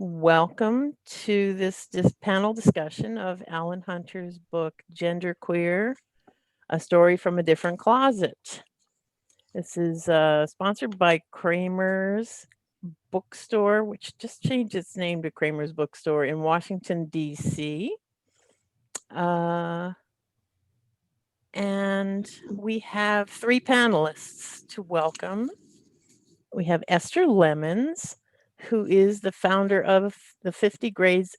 Welcome to this panel discussion of Alan Hunter's book, GenderQueer, A Story from a Different Closet. This is sponsored by Kramers Bookstore, which just changed its name to Kramers Bookstore in Washington, D.C. And we have three panelists to welcome. We have Esther Lemmens, who is the founder of the 50 Grades,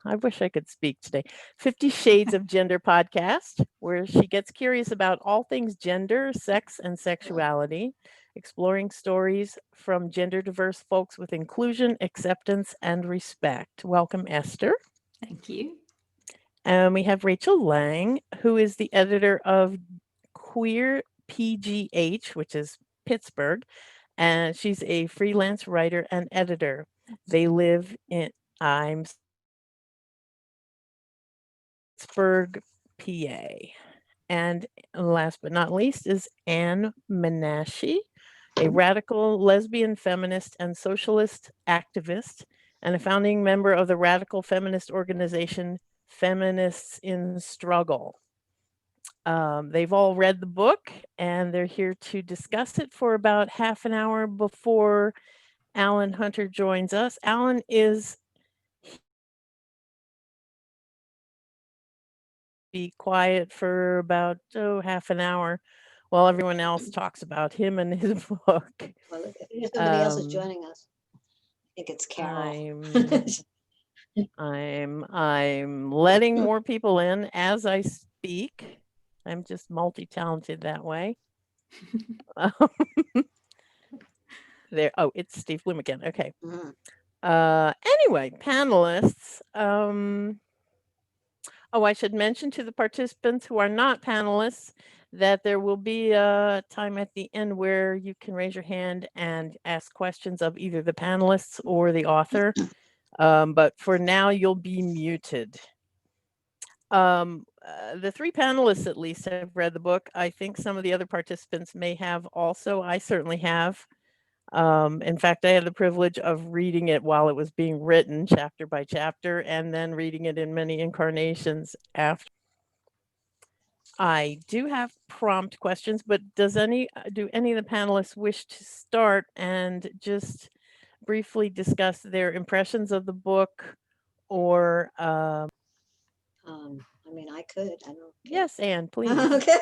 I wish I could speak today, 50 Shades of Gender podcast, where she gets curious about all things gender, sex, and sexuality, exploring stories from gender diverse folks with inclusion, acceptance, and respect. Welcome, Esther. Thank you. And we have Rachel Lange, who is the editor of QueerPGH, which is Pittsburgh, and she's a freelance writer and editor. They live in Pittsburgh, PA. And last but not least is Menache, a radical lesbian feminist and socialist activist, and a founding member of the radical feminist organization Feminists in Struggle. They've all read the book and they're here to discuss it for about half an hour before Alan Hunter joins us. Alan is be quiet for about half an hour while everyone else talks about him and his book. Well, if somebody else is joining us, I think it's Carol. I'm letting more people in as I speak. I'm just multi-talented that way. There. Oh, it's Steve Bloom again. Okay. Anyway, panelists. Oh, I should mention to the participants who are not panelists that there will be a time at the end where you can raise your hand and ask questions of either the panelists or the author. But for now, you'll be muted. The three panelists at least have read the book. I think some of the other participants may have also. I certainly have. In fact, I had the privilege of reading it while it was being written chapter by chapter and then reading it in many incarnations after. I do have prompt questions, but do any of the panelists wish to start and just briefly discuss their impressions of the book or I mean, I could. I don't. Yes, Anne, please. Okay.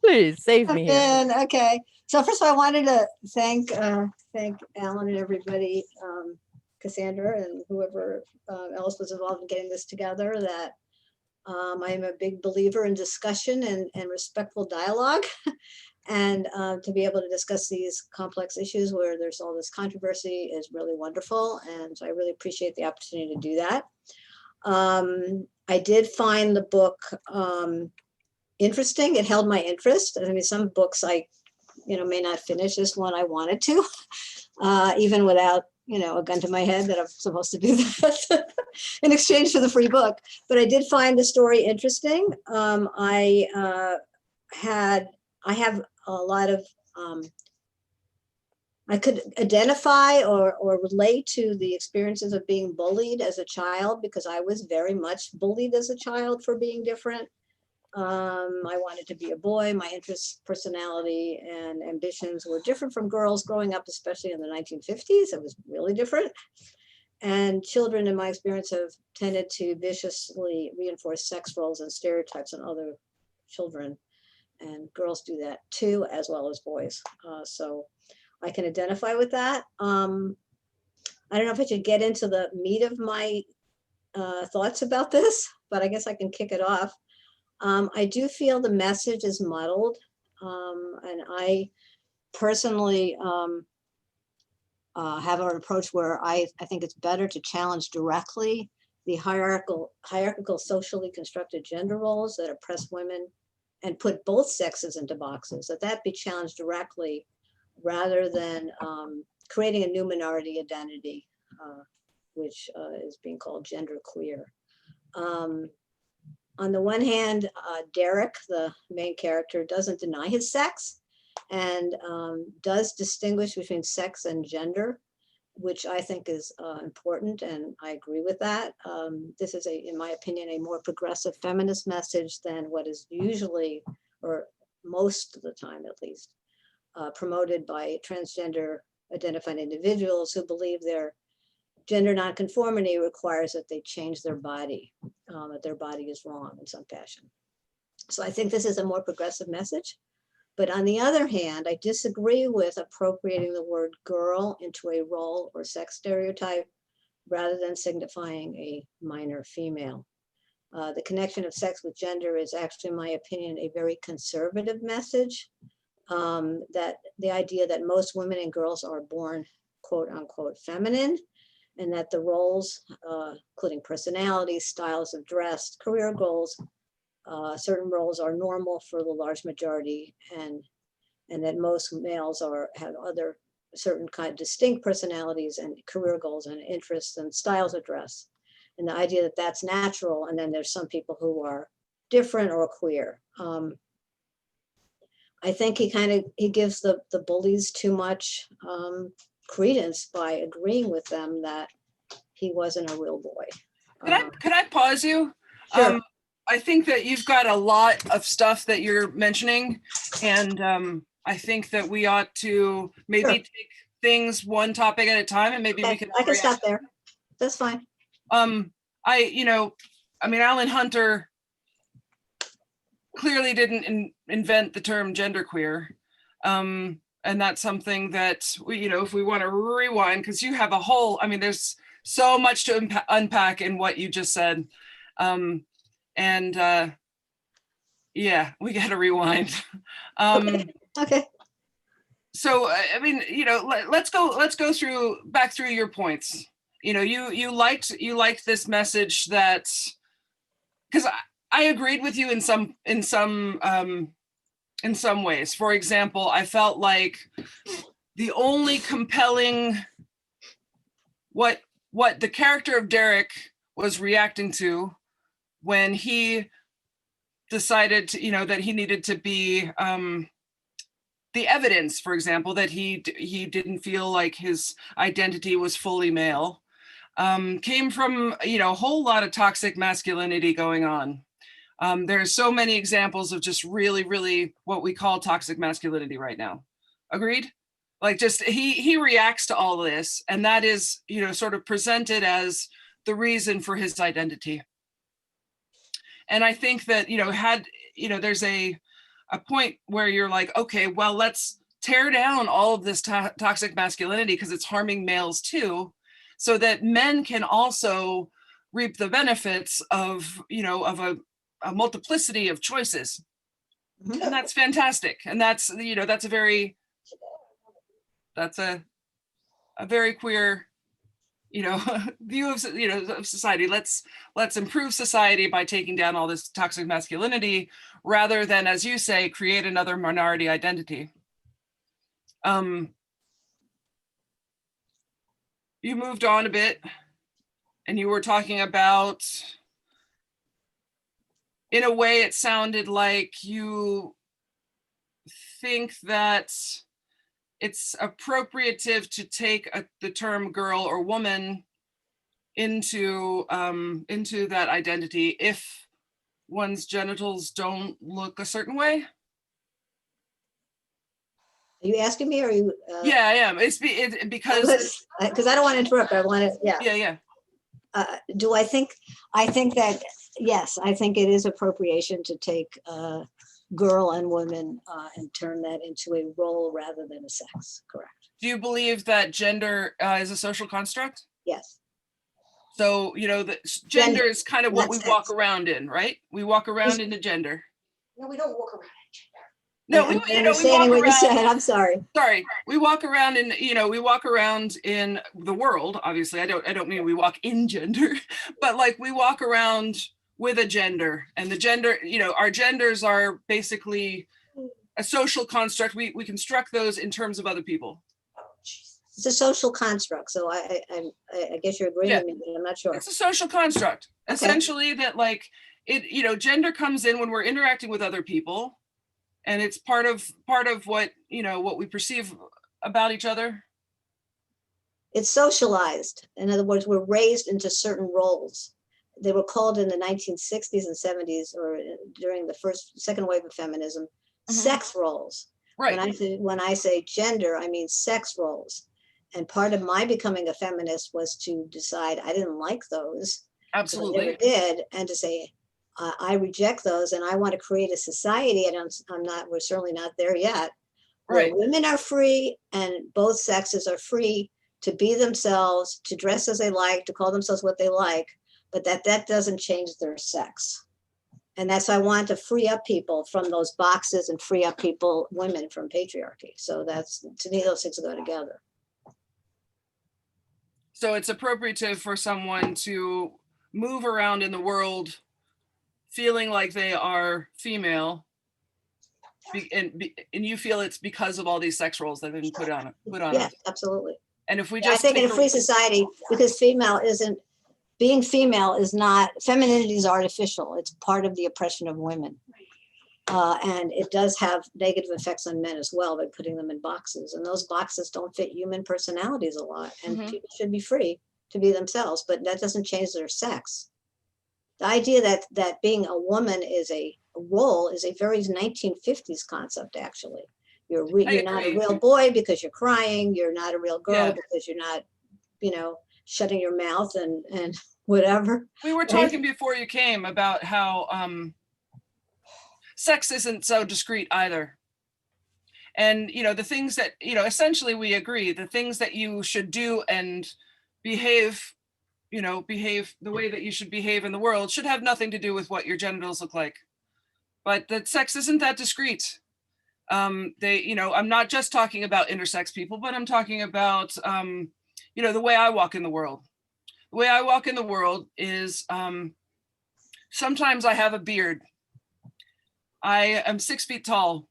Please save me here. Okay. So first of all, I wanted to thank Alan and everybody, Cassandra and whoever else was involved in getting this together. That I am a big believer in discussion and respectful dialogue, and to be able to discuss these complex issues where there's all this controversy is really wonderful. And so I really appreciate the opportunity to do that. I did find the book interesting. It held my interest. I mean, some books I, may not finish. This one I wanted to, even without, a gun to my head that I'm supposed to do that in exchange for the free book. But I did find the story interesting. I have a lot of, I could identify or relate to the experiences of being bullied as a child, because I was very much bullied as a child for being different. I wanted to be a boy. My interests, personality, and ambitions were different from girls growing up, especially in the 1950s. It was really different. And children, in my experience, have tended to viciously reinforce sex roles and stereotypes on other children. And girls do that too, as well as boys. So I can identify with that. I don't know if I should get into the meat of my thoughts about this, but I guess I can kick it off. I do feel the message is muddled, and I personally have an approach where I think it's better to challenge directly the hierarchical, socially constructed gender roles that oppress women and put both sexes into boxes, that be challenged directly rather than creating a new minority identity, which is being called genderqueer. On the one hand, Derek, the main character, doesn't deny his sex and does distinguish between sex and gender. which I think is important, and I agree with that. This is, in my opinion, a more progressive feminist message than what is usually, or most of the time at least, promoted by transgender identified individuals who believe their gender nonconformity requires that they change their body, that their body is wrong in some fashion. So I think this is a more progressive message. But on the other hand, I disagree with appropriating the word girl into a role or sex stereotype rather than signifying a minor female. The connection of sex with gender is actually, in my opinion, a very conservative message. That the idea that most women and girls are born, quote unquote, feminine, and that the roles, including personalities, styles of dress, career goals, certain roles are normal for the large majority, and that most males have other certain kind of distinct personalities and career goals and interests and styles of dress. And the idea that that's natural, and then there's some people who are different or queer. I think he gives the bullies too much credence by agreeing with them that he wasn't a real boy. Could I pause you? Sure. I think that you've got a lot of stuff that you're mentioning, and I think that we ought to maybe Sure. take things one topic at a time, and maybe we can. I can stop there. That's fine. Alan Hunter clearly didn't invent the term genderqueer, and that's something that we, if we want to rewind, because you have a whole. There's so much to unpack in what you just said. Yeah, we got to rewind. Okay. So, let's go back through your points. You liked this message that, because I agreed with you in some ways. For example, I felt like the only compelling, what the character of Derek was reacting to when he decided to, that he needed to be the evidence, for example, that he didn't feel like his identity was fully male, came from a whole lot of toxic masculinity going on. There's so many examples of just really, really what we call toxic masculinity right now. Agreed? Like, just he reacts to all this, and that is sort of presented as the reason for his identity. And I think that there's a point where you're like, okay, well, let's tear down all of this toxic masculinity because it's harming males too, so that men can also reap the benefits of a multiplicity of choices. Mhm. And that's fantastic. And that's a very queer view of society. Let's improve society by taking down all this toxic masculinity, rather than, as you say, create another minority identity. You moved on a bit, and you were talking about, in a way, it sounded like you think that it's appropriative to take the term girl or woman into that identity if one's genitals don't look a certain way. Are you asking me, or are you? Yeah, I am. It's because I don't want to interrupt. I want to. Yeah. Yeah. I think that, yes, I think it is appropriation to take girl and woman and turn that into a role rather than a sex. Correct. Do you believe that gender is a social construct? Yes. So, the gender is kind of what we That's walk sex. around in, right? We walk around into gender. No, we don't walk around. No, I'm we understanding walk what you around. said. I'm sorry. Sorry, we walk around in the world. Obviously, I don't mean we walk in gender, but like we walk around with a gender, and the gender, our genders are basically a social construct. We construct those in terms of other people. It's a social construct, so I guess you're agreeing with me, but I'm not sure. It's a social construct, Okay. essentially, that like it, gender comes in when we're interacting with other people, and it's part of what what we perceive about each other. It's socialized. In other words, we're raised into certain roles. They were called in the 1960s and 70s, or during the second wave of feminism, sex roles. Right. When I say gender, I mean sex roles. And part of my becoming a feminist was to decide I didn't like those. Absolutely. I never did, and to say I reject those, and I want to create a society. And we're certainly not there yet. Where Right. women are free and both sexes are free to be themselves, to dress as they like, to call themselves what they like, but that doesn't change their sex. And that's why I want to free up people from those boxes and free up women from patriarchy. So that's, to me, those things go together. So it's appropriate for someone to move around in the world feeling like they are female, and you feel it's because of all these sex roles that have been put on Yeah, us. absolutely. And if we I just think in a free society, because being female is not, femininity is artificial. It's part of the oppression of women. And it does have negative effects on men as well by putting them in boxes. And those boxes don't fit human personalities a lot. And people should be free to be themselves, but that doesn't change their sex. The idea that being a woman is a role is a very 1950s concept, actually. You're not a real boy because you're crying. You're not a real girl because you're not, shutting your mouth and whatever. We were talking before you came about how sex isn't so discrete either. And, the things that, essentially we agree, the things that you should do and behave the way that you should behave in the world should have nothing to do with what your genitals look like. But that sex isn't that discrete. I'm not just talking about intersex people, but I'm talking about, the way I walk in the world. The way I walk in the world is sometimes I have a beard. I am 6 feet tall.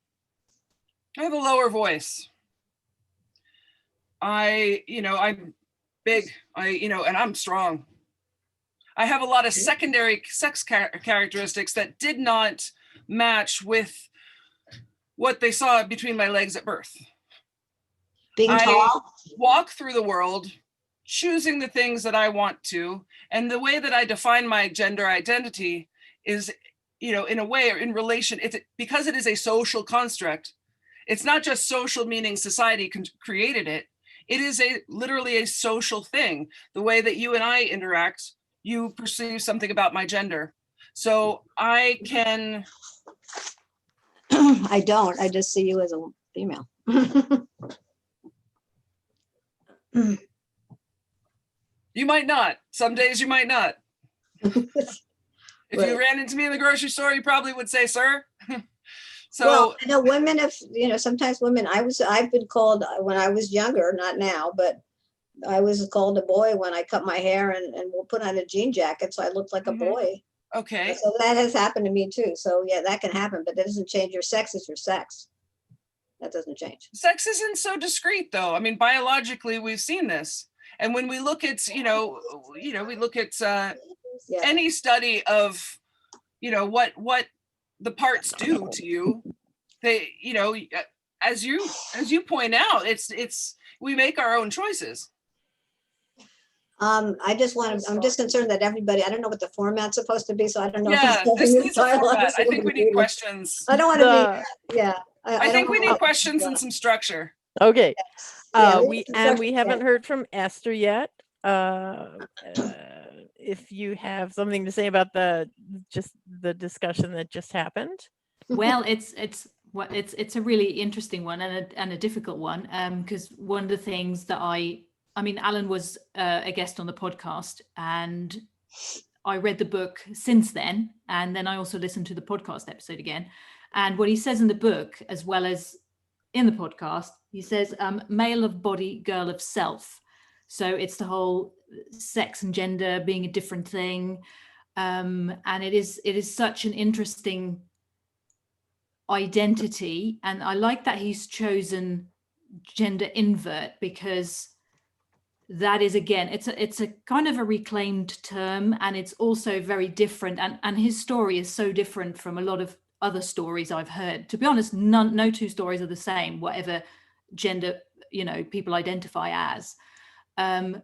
I have a lower voice. I'm big, and I'm strong. I have a lot of secondary sex characteristics that did not match with what they saw between my legs at birth. Being tall? I walk through the world choosing the things that I want to, and the way that I define my gender identity is, in a way, or in relation, because it is a social construct. It's not just social, meaning society created it. It is literally a social thing. The way that you and I interact, you perceive something about my gender. So I can. I don't. I just see you as a female. You might not. Some days you might not. If you ran into me in the grocery store, you probably would say, "Sir." So well, I know women have, sometimes women, I've been called when I was younger, not now, but I was called a boy when I cut my hair and put on a jean jacket. So I looked like a boy. Okay. So that has happened to me too. So yeah, that can happen, but that doesn't change your sex is your sex. That doesn't change. Sex isn't so discrete though. I mean, biologically, we've seen this. And when we look at, we look at any study of, what the parts do to you, they, as you point out, we make our own choices. I'm just concerned that everybody, I don't know what the format's supposed to be, so I don't know. Yeah, this needs a format. I think we need questions. I don't want to be, yeah. I think we need questions and some structure. Okay. Yeah, we haven't heard from Esther yet. If you have something to say about the discussion that just happened. Well, it's a really interesting one and a difficult one, because one of the things that I mean, Allan was a guest on the podcast, and I read the book since then, and then I also listened to the podcast episode again. And what he says in the book, as well as in the podcast, he says, male of body, girl of self. So it's the whole sex and gender being a different thing. And it is such an interesting identity. And I like that he's chosen gender invert, because that is, again, it's a kind of a reclaimed term, and it's also very different. And his story is so different from a lot of other stories I've heard. To be honest, no two stories are the same, whatever gender, people identify as. The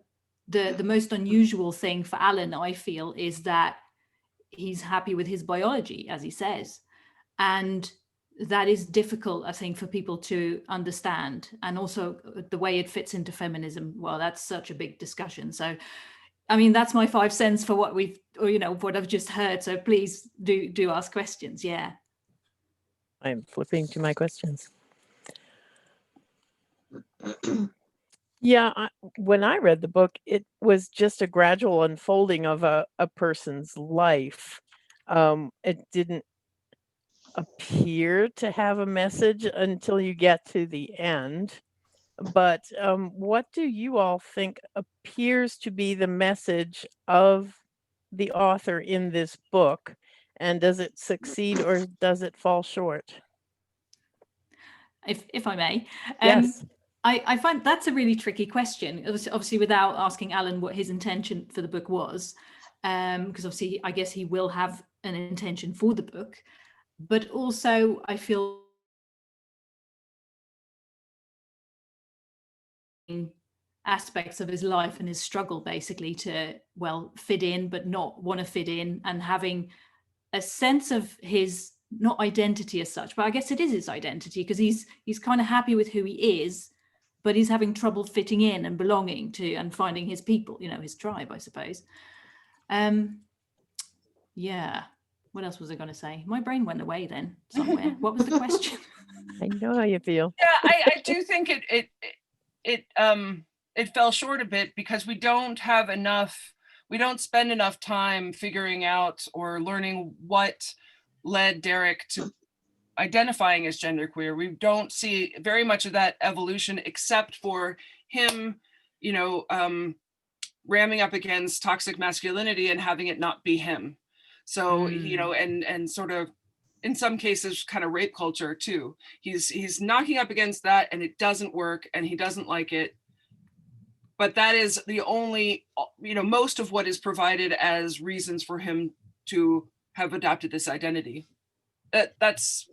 most unusual thing for Allan, I feel, is that he's happy with his biology, as he says. And that is difficult, I think, for people to understand. And also the way it fits into feminism, well, that's such a big discussion. So, I mean, that's my 5 cents for what what I've just heard. So please do ask questions. Yeah. I'm flipping to my questions. Yeah, when I read the book, it was just a gradual unfolding of a person's life. It didn't appear to have a message until you get to the end. But what do you all think appears to be the message of the author in this book? And does it succeed or does it fall short? If I may. Yes. I find that's a really tricky question, obviously without asking Allan what his intention for the book was, because obviously I guess he will have an intention for the book, but also I feel aspects of his life and his struggle basically to, well, fit in but not want to fit in, and having a sense of his, not identity as such, but I guess it is his identity, because he's kind of happy with who he is, but he's having trouble fitting in and belonging to and finding his people, his tribe, I suppose. Yeah. What else was I going to say? My brain went away then somewhere. What was the question? I know how you feel. Yeah, I do think it fell short a bit because we don't spend enough time figuring out or learning what led Derek to identifying as genderqueer. We don't see very much of that evolution, except for him, ramming up against toxic masculinity and having it not be him. So, and sort of, in some cases, kind of rape culture too. He's knocking up against that and it doesn't work and he doesn't like it. But that is the only, most of what is provided as reasons for him to have adopted this identity. That's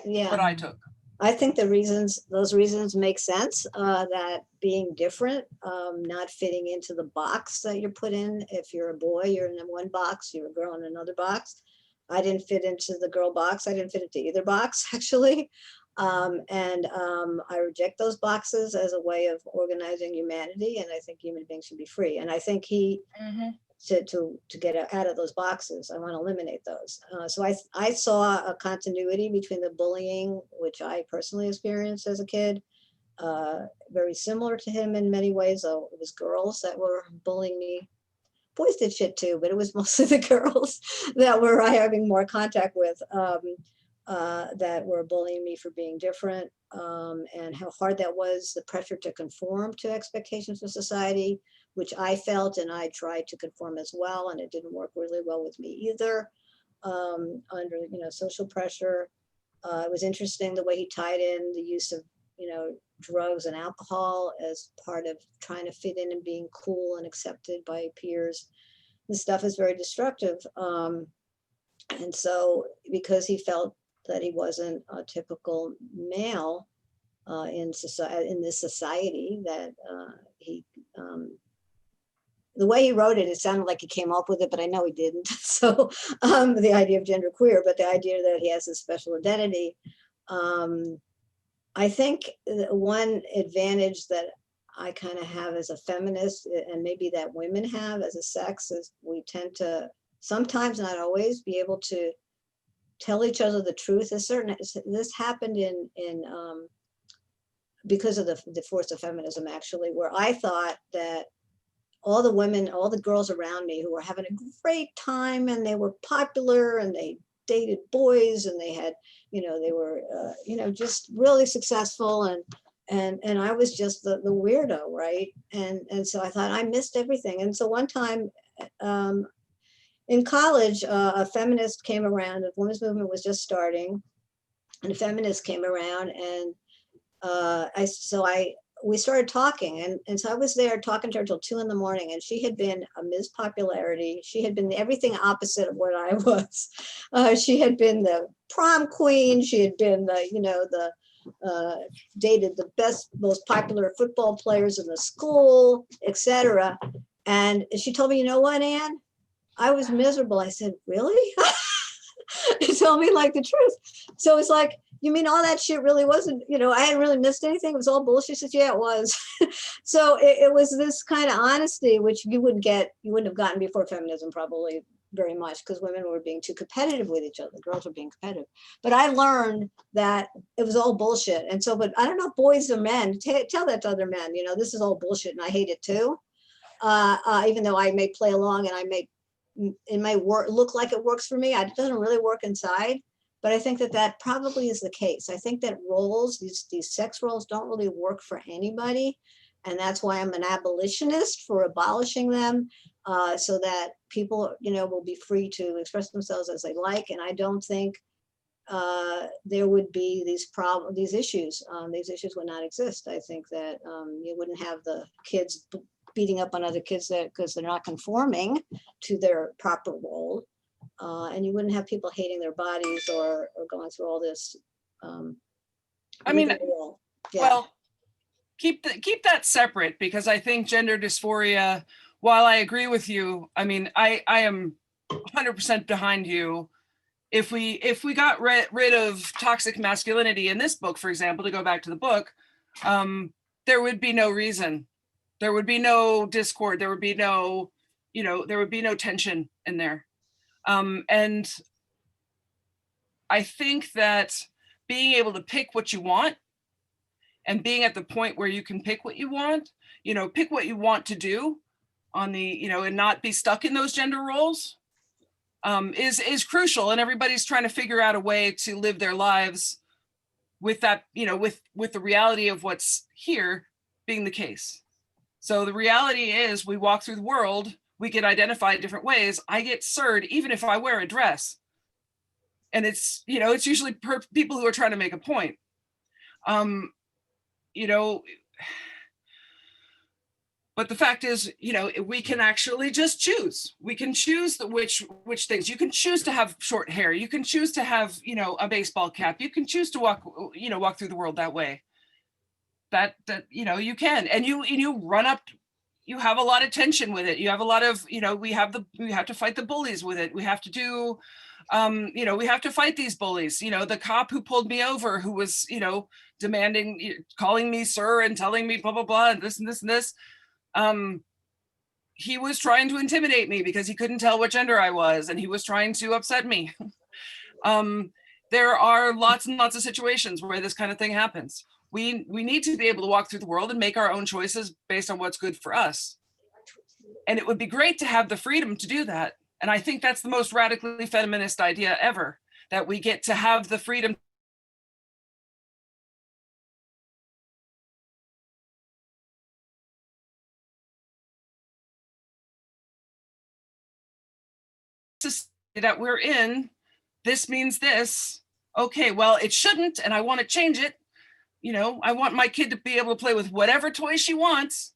what I took. I think those reasons make sense, that being different, not fitting into the box that you're put in. If you're a boy, you're in one box, you're a girl in another box. I didn't fit into the girl box. I didn't fit into either box, actually. I reject those boxes as a way of organizing humanity. And I think human beings should be free. And I think he, to get out of those boxes, I want to eliminate those. So I saw a continuity between the bullying, which I personally experienced as a kid, very similar to him in many ways, though it was girls that were bullying me. Boys did shit too, but it was mostly the girls that were having more contact with, that were bullying me for being different, and how hard that was, the pressure to conform to expectations of society, which I felt, and I tried to conform as well, and it didn't work really well with me either, under social pressure. It was interesting the way he tied in the use of drugs and alcohol as part of trying to fit in and being cool and accepted by peers. This stuff is very destructive, and so because he felt that he wasn't a typical male in this society, that he the way he wrote it, it sounded like he came up with it, but I know he didn't. So the idea of genderqueer, but the idea that he has a special identity. I think one advantage that I kind of have as a feminist, and maybe that women have as a sex, is we tend to sometimes, not always, be able to tell each other the truth. This happened because of the force of feminism, actually, where I thought that all the women, all the girls around me who were having a great time and they were popular and they dated boys and they had, they were, just really successful, and I was just the weirdo, right? And so I thought I missed everything. And so one time in college, a feminist came around. The women's movement was just starting, and a feminist came around, and we started talking, and so I was there talking to her till 2 in the morning, and she had been a Ms. Popularity. She had been everything opposite of what I was. She had been the prom queen. She had been the dated the best, most popular football players in the school, etc. And she told me, you know what, Anne? I was miserable. I said, really? Tell me like the truth. So it's like, you mean all that shit really wasn't, I hadn't really missed anything. It was all bullshit. She said, yeah, it was. So it was this kind of honesty, which you wouldn't have gotten before feminism probably very much, because women were being too competitive with each other. Girls were being competitive. But I learned that it was all bullshit. And so, but I don't know if boys or men, tell that to other men, this is all bullshit and I hate it too. Even though I may play along and it may look like it works for me, it doesn't really work inside. But I think that probably is the case. I think that roles, these sex roles, don't really work for anybody. And that's why I'm an abolitionist for abolishing them, so that people, will be free to express themselves as they like. And I don't think there would be these issues. These issues would not exist. I think that you wouldn't have the kids beating up on other kids because they're not conforming to their proper role. And you wouldn't have people hating their bodies or going through all this. Well, keep that separate, because I think gender dysphoria, while I agree with you, I am 100% behind you. If we got rid of toxic masculinity in this book, for example, to go back to the book, there would be no reason. There would be no discord. There would be no, there would be no tension in there. And I think that being able to pick what you want and being at the point where you can pick what you want, pick what you want to do on the, and not be stuck in those gender roles, is crucial. And everybody's trying to figure out a way to live their lives with that, with the reality of what's here being the case. So the reality is we walk through the world, we get identified different ways. I get SIR'd even if I wear a dress. And it's, it's usually people who are trying to make a point. But the fact is, we can actually just choose. We can choose which things. You can choose to have short hair. You can choose to have, a baseball cap. You can choose to walk through the world that way. That you can, and you run up. You have a lot of tension with it. You have a lot of, we have to fight the bullies with it. We have to do, we have to fight these bullies. The cop who pulled me over, who was, demanding, calling me sir and telling me blah, blah, blah, and this and this and this. He was trying to intimidate me because he couldn't tell what gender I was, and he was trying to upset me. There are lots and lots of situations where this kind of thing happens. We need to be able to walk through the world and make our own choices based on what's good for us. And it would be great to have the freedom to do that. And I think that's the most radically feminist idea ever, that we get to have the freedom that we're in. This means this. Okay, well, it shouldn't, and I want to change it. I want my kid to be able to play with whatever toy she wants.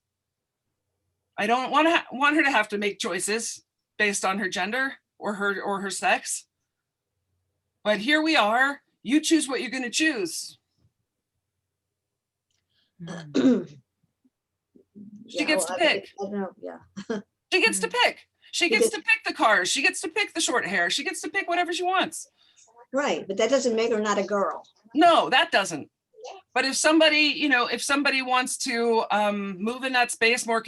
I don't want her to have to make choices based on her gender or her sex. But here we are. You choose what you're going to choose. She gets to pick. I don't know, yeah. She gets to pick. She gets to pick the cars. She gets to pick the short hair. She gets to pick whatever she wants. Right, but that doesn't make her not a girl. No, that doesn't. But if somebody, wants to move in that space more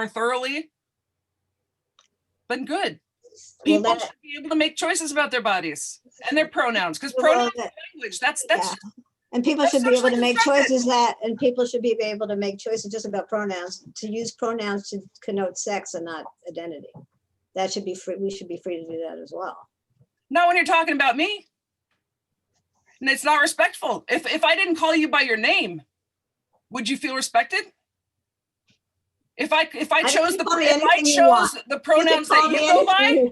thoroughly, then good. People should be able to make choices about their bodies and their pronouns, because pronouns are language. That's yeah. And people should be able to make choices just about pronouns, to use pronouns to connote sex and not identity. That should be free. We should be free to do that as well. Not when you're talking about me. And it's not respectful. If I didn't call you by your name, would you feel respected? If I chose the pronouns that you go by,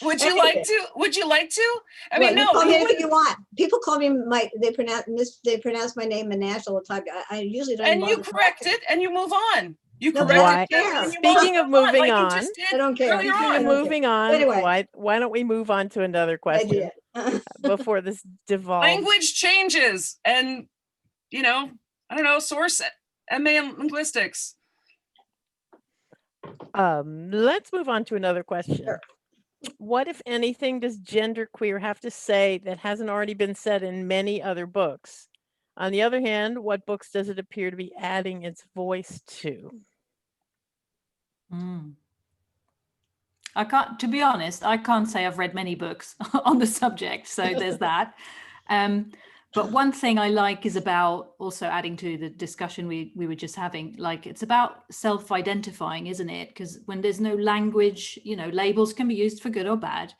would you like to? Would you like to? I mean, no. Call me anything you want. People call me they pronounce my name Menache all the time. I usually don't. And you correct it and you move on. You correct it. Speaking of moving on, I don't care. Moving on. Anyway, why don't we move on to another question before this devolves? Language changes, and you know, I don't know, source MA in linguistics. Let's move on to another question. Sure. What, if anything, does genderqueer have to say that hasn't already been said in many other books? On the other hand, what books does it appear to be adding its voice to? I can't, to be honest, I can't say I've read many books on the subject, so there's that. But one thing I like is about, also adding to the discussion we were just having, like it's about self-identifying, isn't it? Because when there's no language, you know, labels can be used for good or bad.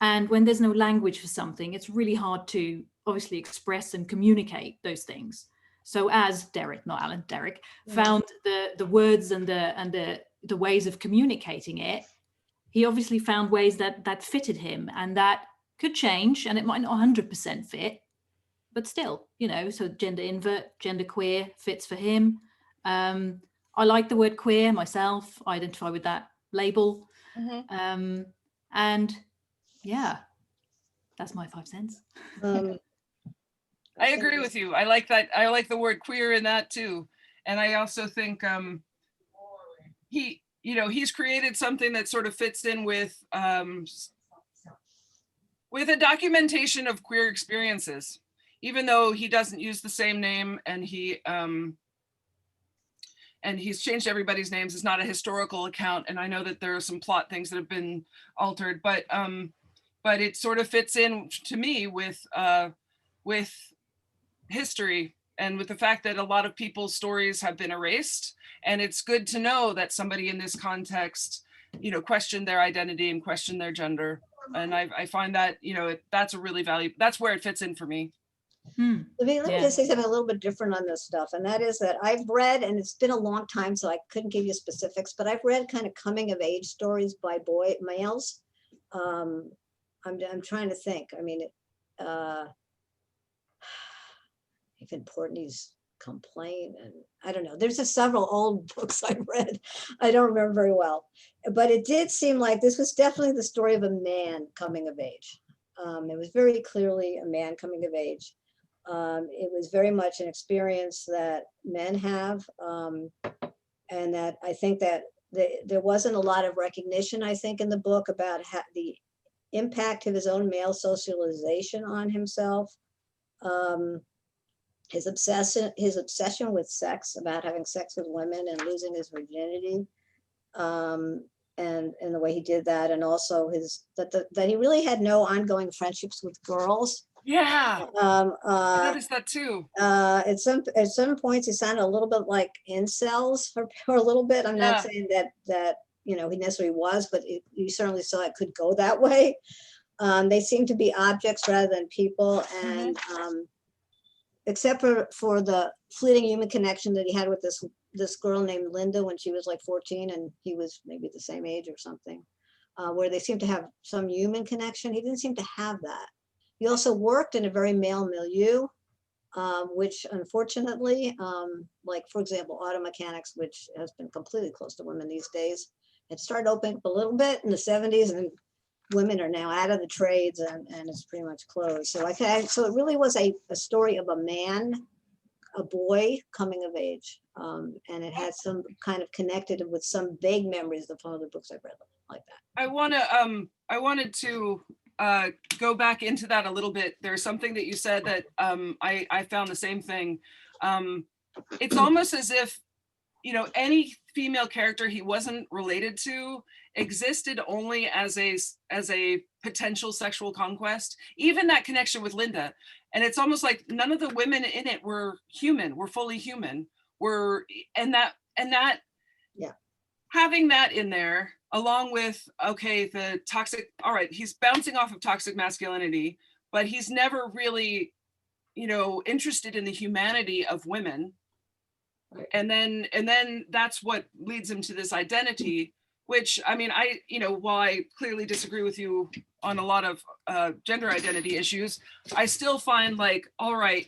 And when there's no language for something, it's really hard to obviously express and communicate those things. So as Derek, not Alan, Derek, found the words and the ways of communicating it, he obviously found ways that fitted him, and that could change, and it might not 100% fit, but still, you know, so gender invert, gender queer fits for him. I like the word queer myself. I identify with that label. And yeah, that's my 5 cents. I agree with you. I like that. I like the word queer in that too. And I also think he's created something that sort of fits in with a documentation of queer experiences, even though he doesn't use the same name, and he's changed everybody's names. It's not a historical account, and I know that there are some plot things that have been altered, but it sort of fits in to me with history and with the fact that a lot of people's stories have been erased. And it's good to know that somebody in this context, you know, questioned their identity and questioned their gender. And I find that, you know, that's a really valuable, that's where it fits in for me. Let me just say something a little bit different on this stuff. And that is that I've read, and it's been a long time, so I couldn't give you specifics, but I've read kind of coming of age stories by males. I'm trying to think. I mean, even Portney's Complaint, and I don't know, there's just several old books I've read. I don't remember very well, but it did seem like this was definitely the story of a man coming of age. It was very clearly a man coming of age. It was very much an experience that men have, and that I think that there wasn't a lot of recognition, I think, in the book about the impact of his own male socialization on himself. His obsession with sex, about having sex with women and losing his virginity, and the way he did that, and also that he really had no ongoing friendships with girls. Yeah, I noticed that too. At some points, he sounded a little bit like incels for a little bit. I'm not saying that you know he necessarily was, but you certainly saw it could go that way. They seem to be objects rather than people, and except for the fleeting human connection that he had with this girl named Linda when she was like 14 and he was maybe the same age or something, where they seem to have some human connection. He didn't seem to have that. He also worked in a very male milieu, which unfortunately, like for example, auto mechanics, which has been completely closed to women these days, it started opening up a little bit in the 70s, and women are now out of the trades, and it's pretty much closed. So so it really was a story of a man, a boy coming of age, and it had some kind of connected with some vague memories of some of the books I've read like that. I wanted to go back into that a little bit. There's something that you said that I found the same thing. It's almost as if, you know, any female character he wasn't related to existed only as a potential sexual conquest, even that connection with Linda. And it's almost like none of the women in it were human, were fully human, and that having that in there, along with, okay, the toxic, all right, he's bouncing off of toxic masculinity, but he's never really, you know, interested in the humanity of women. And then that's what leads him to this identity, which, I mean, while I clearly disagree with you on a lot of gender identity issues, I still find like, all right,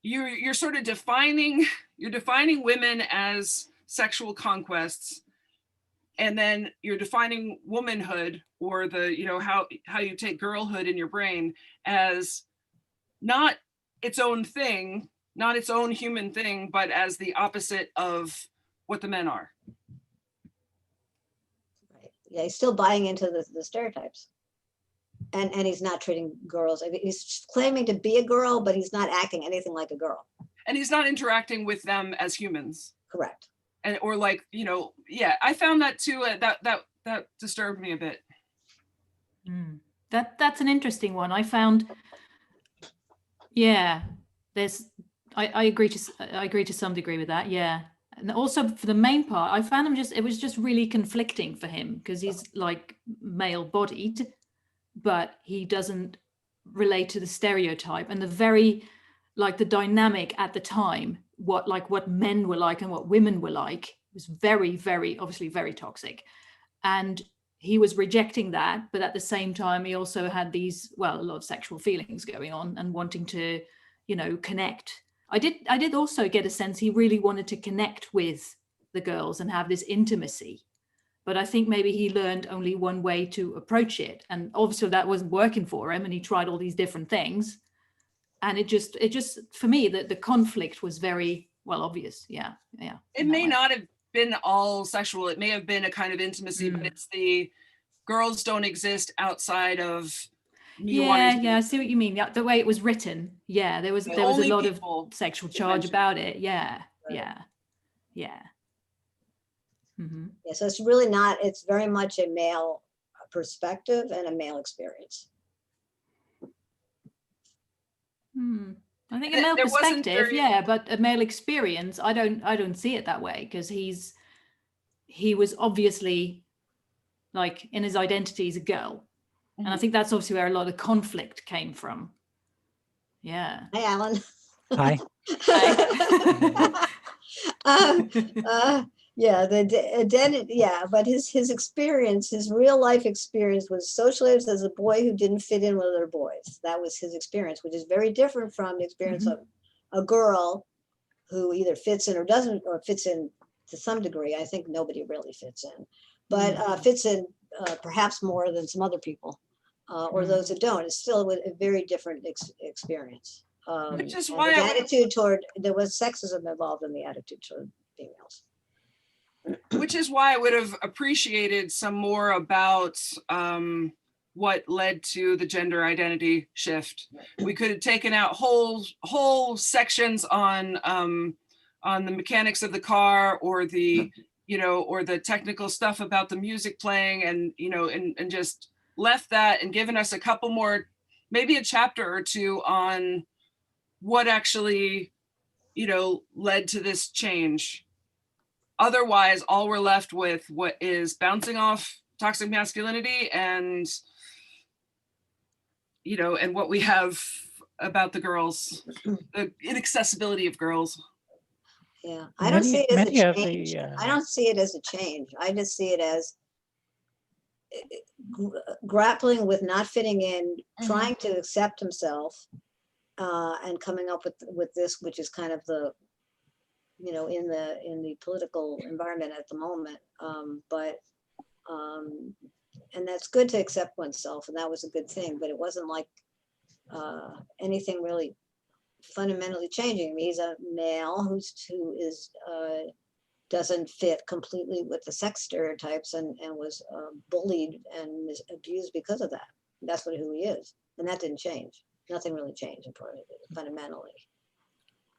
you're sort of defining women as sexual conquests, and then you're defining womanhood, or the, you know, how you take girlhood in your brain as not its own thing, not its own human thing, but as the opposite of what the men are. Right. Yeah, he's still buying into the stereotypes. And he's not treating girls. I mean, he's claiming to be a girl, but he's not acting anything like a girl. And he's not interacting with them as humans. Correct. And or like, you know, yeah, I found that too. That disturbed me a bit. That's an interesting one. I found, yeah, I agree to some degree with that. Yeah. And also for the main part, I found it was just really conflicting for him because he's like male bodied, but he doesn't relate to the stereotype and the dynamic at the time, what men were like and what women were like was very, very, obviously very toxic. And he was rejecting that, but at the same time, he also had a lot of sexual feelings going on and wanting to, you know, connect. I did also get a sense he really wanted to connect with the girls and have this intimacy. But I think maybe he learned only one way to approach it. And obviously that wasn't working for him and he tried all these different things. And it just for me, the conflict was very obvious. Yeah. It may not have been all sexual. It may have been a kind of intimacy, but it's the girls don't exist outside of me wanting to be. I see what you mean. The way it was written. Yeah, there was a lot of sexual charge about it. Yeah. Mm-hmm. Yeah, so it's very much a male perspective and a male experience. I think a male perspective, but a male experience, I don't see it that way because he was obviously like in his identity as a girl. And I think that's obviously where a lot of conflict came from. Yeah. Hi, Alan. Hi. Yeah, the identity, but his experience, his real life experience was socialized as a boy who didn't fit in with other boys. That was his experience, which is very different from the experience of a girl who either fits in or doesn't, or fits in to some degree. I think nobody really fits in, but fits in perhaps more than some other people, or those who don't. It's still a very different experience. Which is and why the attitude toward, there was sexism involved in the attitude toward females. Which is why I would have appreciated some more about what led to the gender identity shift. We could have taken out whole sections on the mechanics of the car, or the or the technical stuff about the music playing, and and just left that and given us a couple more, maybe a chapter or two on what actually led to this change. Otherwise, all we're left with what is bouncing off toxic masculinity and and what we have about the girls, the inaccessibility of girls. Yeah, I don't see it as a change. I don't see it as a change. I just see it as grappling with not fitting in, trying to accept himself, and coming up with this, which is kind of the in the political environment at the moment. And that's good to accept oneself, and that was a good thing, but it wasn't like anything really fundamentally changing. I mean, he's a male who doesn't fit completely with the sex stereotypes, and was bullied and abused because of that. That's who he is, and that didn't change. Nothing really changed fundamentally.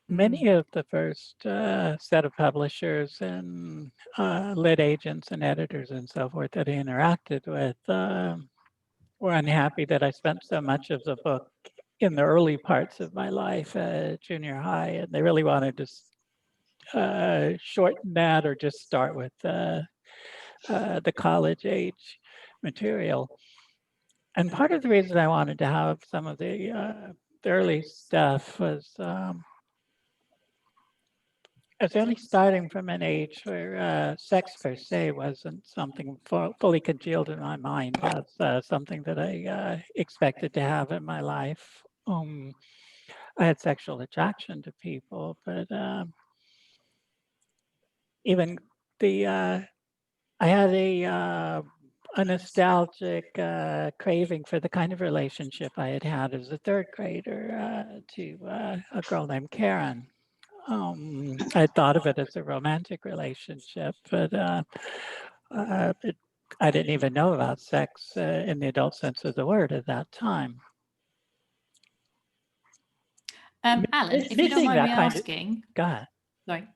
Many of the first set of publishers and lit agents and editors and so forth that I interacted with were unhappy that I spent so much of the book in the early parts of my life at junior high, and they really wanted to shorten that or just start with the college age material. And part of the reason I wanted to have some of the early stuff was it's only starting from an age where sex per se wasn't something fully congealed in my mind as something that I expected to have in my life. I had sexual attraction to people, but even I had a nostalgic craving for the kind of relationship I had had as a third grader to a girl named Karen. I thought of it as a romantic relationship, but I didn't even know about sex in the adult sense of the word at that time. Alan, if you don't Missing mind that me kind of- asking, Go ahead. sorry,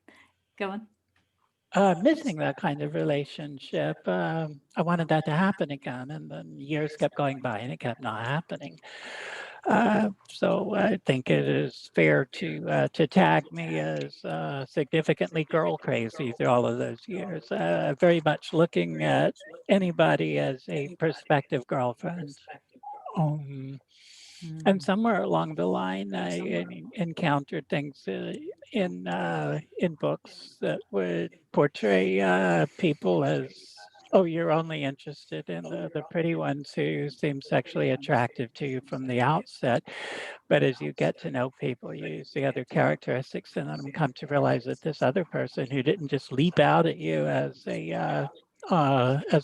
go on. Missing that kind of relationship, I wanted that to happen again, and then years kept going by and it kept not happening. So I think it is fair to tag me as significantly girl crazy through all of those years. Very much looking at anybody as a prospective girlfriend. And somewhere along the line, I encountered things in books that would portray people as, oh, you're only interested in the pretty ones who seem sexually attractive to you from the outset. But as you get to know people, you see other characteristics in them, come to realize that this other person who didn't just leap out at you as a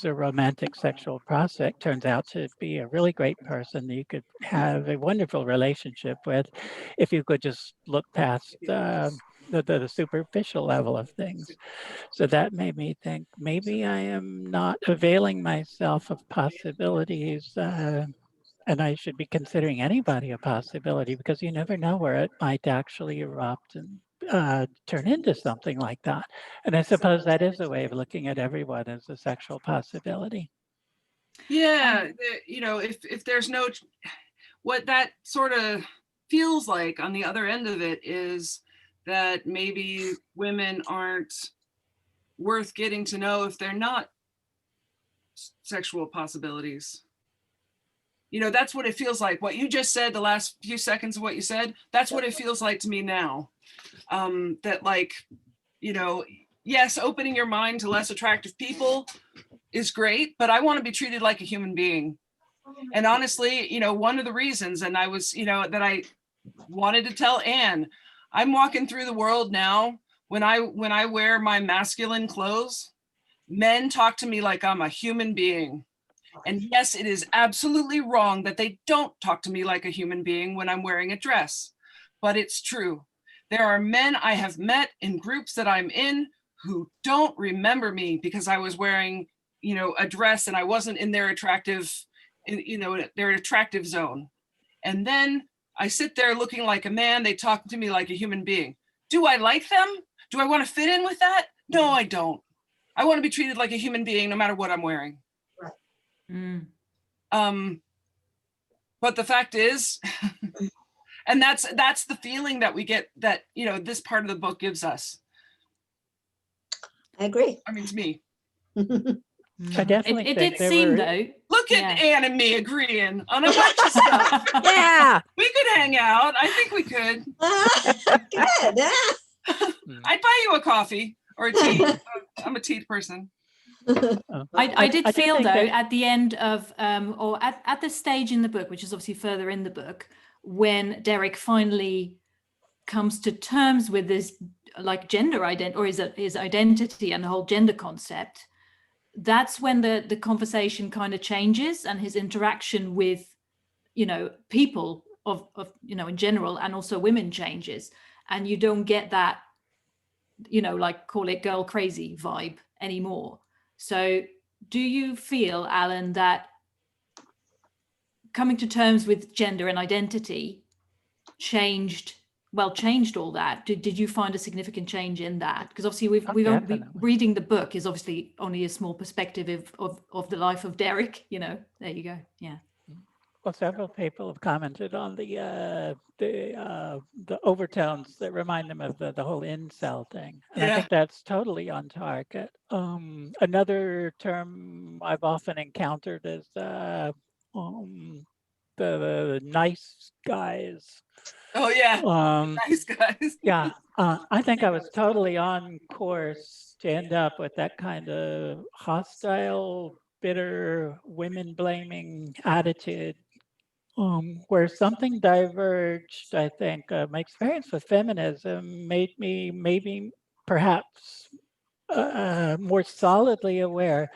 romantic sexual prospect turns out to be a really great person that you could have a wonderful relationship with if you could just look past the superficial level of things. So that made me think maybe I am not availing myself of possibilities, and I should be considering anybody a possibility, because you never know where it might actually erupt and turn into something like that. And I suppose that is a way of looking at everyone as a sexual possibility. Yeah, you know, if there's no, what that sort of feels like on the other end of it is that maybe women aren't worth getting to know if they're not sexual possibilities. You know, that's what it feels like. What you just said, the last few seconds of what you said, that's what it feels like to me now. That, like, you know, yes, opening your mind to less attractive people is great, but I want to be treated like a human being. And honestly, you know, one of the reasons, and I was, you know, that I wanted to tell Anne, I'm walking through the world now, when I wear my masculine clothes, men talk to me like I'm a human being. And yes, it is absolutely wrong that they don't talk to me like a human being when I'm wearing a dress, but it's true. There are men I have met in groups that I'm in who don't remember me because I was wearing, you know, a dress and I wasn't in their attractive, you know, their attractive zone. And then I sit there looking like a man, they talk to me like a human being. Do I like them? Do I want to fit in with that? No, I don't. I want to be treated like a human being no matter what I'm wearing. But the fact is, and that's the feeling that we get, that, you know, this part of the book gives us. I agree. I mean, to me. I definitely It think did seem though. Look at Yeah. Anne and me agreeing on a bunch of stuff. Yeah. We could hang out. I think we could. Good. I'd buy you a coffee or a tea. I'm a tea person. I did do feel think though that- at the end of or at the stage in the book, which is obviously further in the book, when Derek finally comes to terms with this like gender identity or his identity and the whole gender concept, that's when the conversation kind of changes and his interaction with, you know, people of you know, in general, and also women changes, and you don't get that, you know, like, call it girl crazy vibe anymore. So do you feel, Alan, that coming to terms with gender and identity changed all that? Did you find a significant change in that? Because obviously reading the book is obviously only a small perspective of the life of Derek, you know. There you go. Yeah. Well, several people have commented on the overtones that remind them of the whole incel thing. And I think that's totally on target. Another term I've often encountered is the nice guys. Oh yeah, nice guys. Yeah, I think I was totally on course to end up with that kind of hostile, bitter, women-blaming attitude, where something diverged. I think my experience with feminism made me maybe perhaps more solidly aware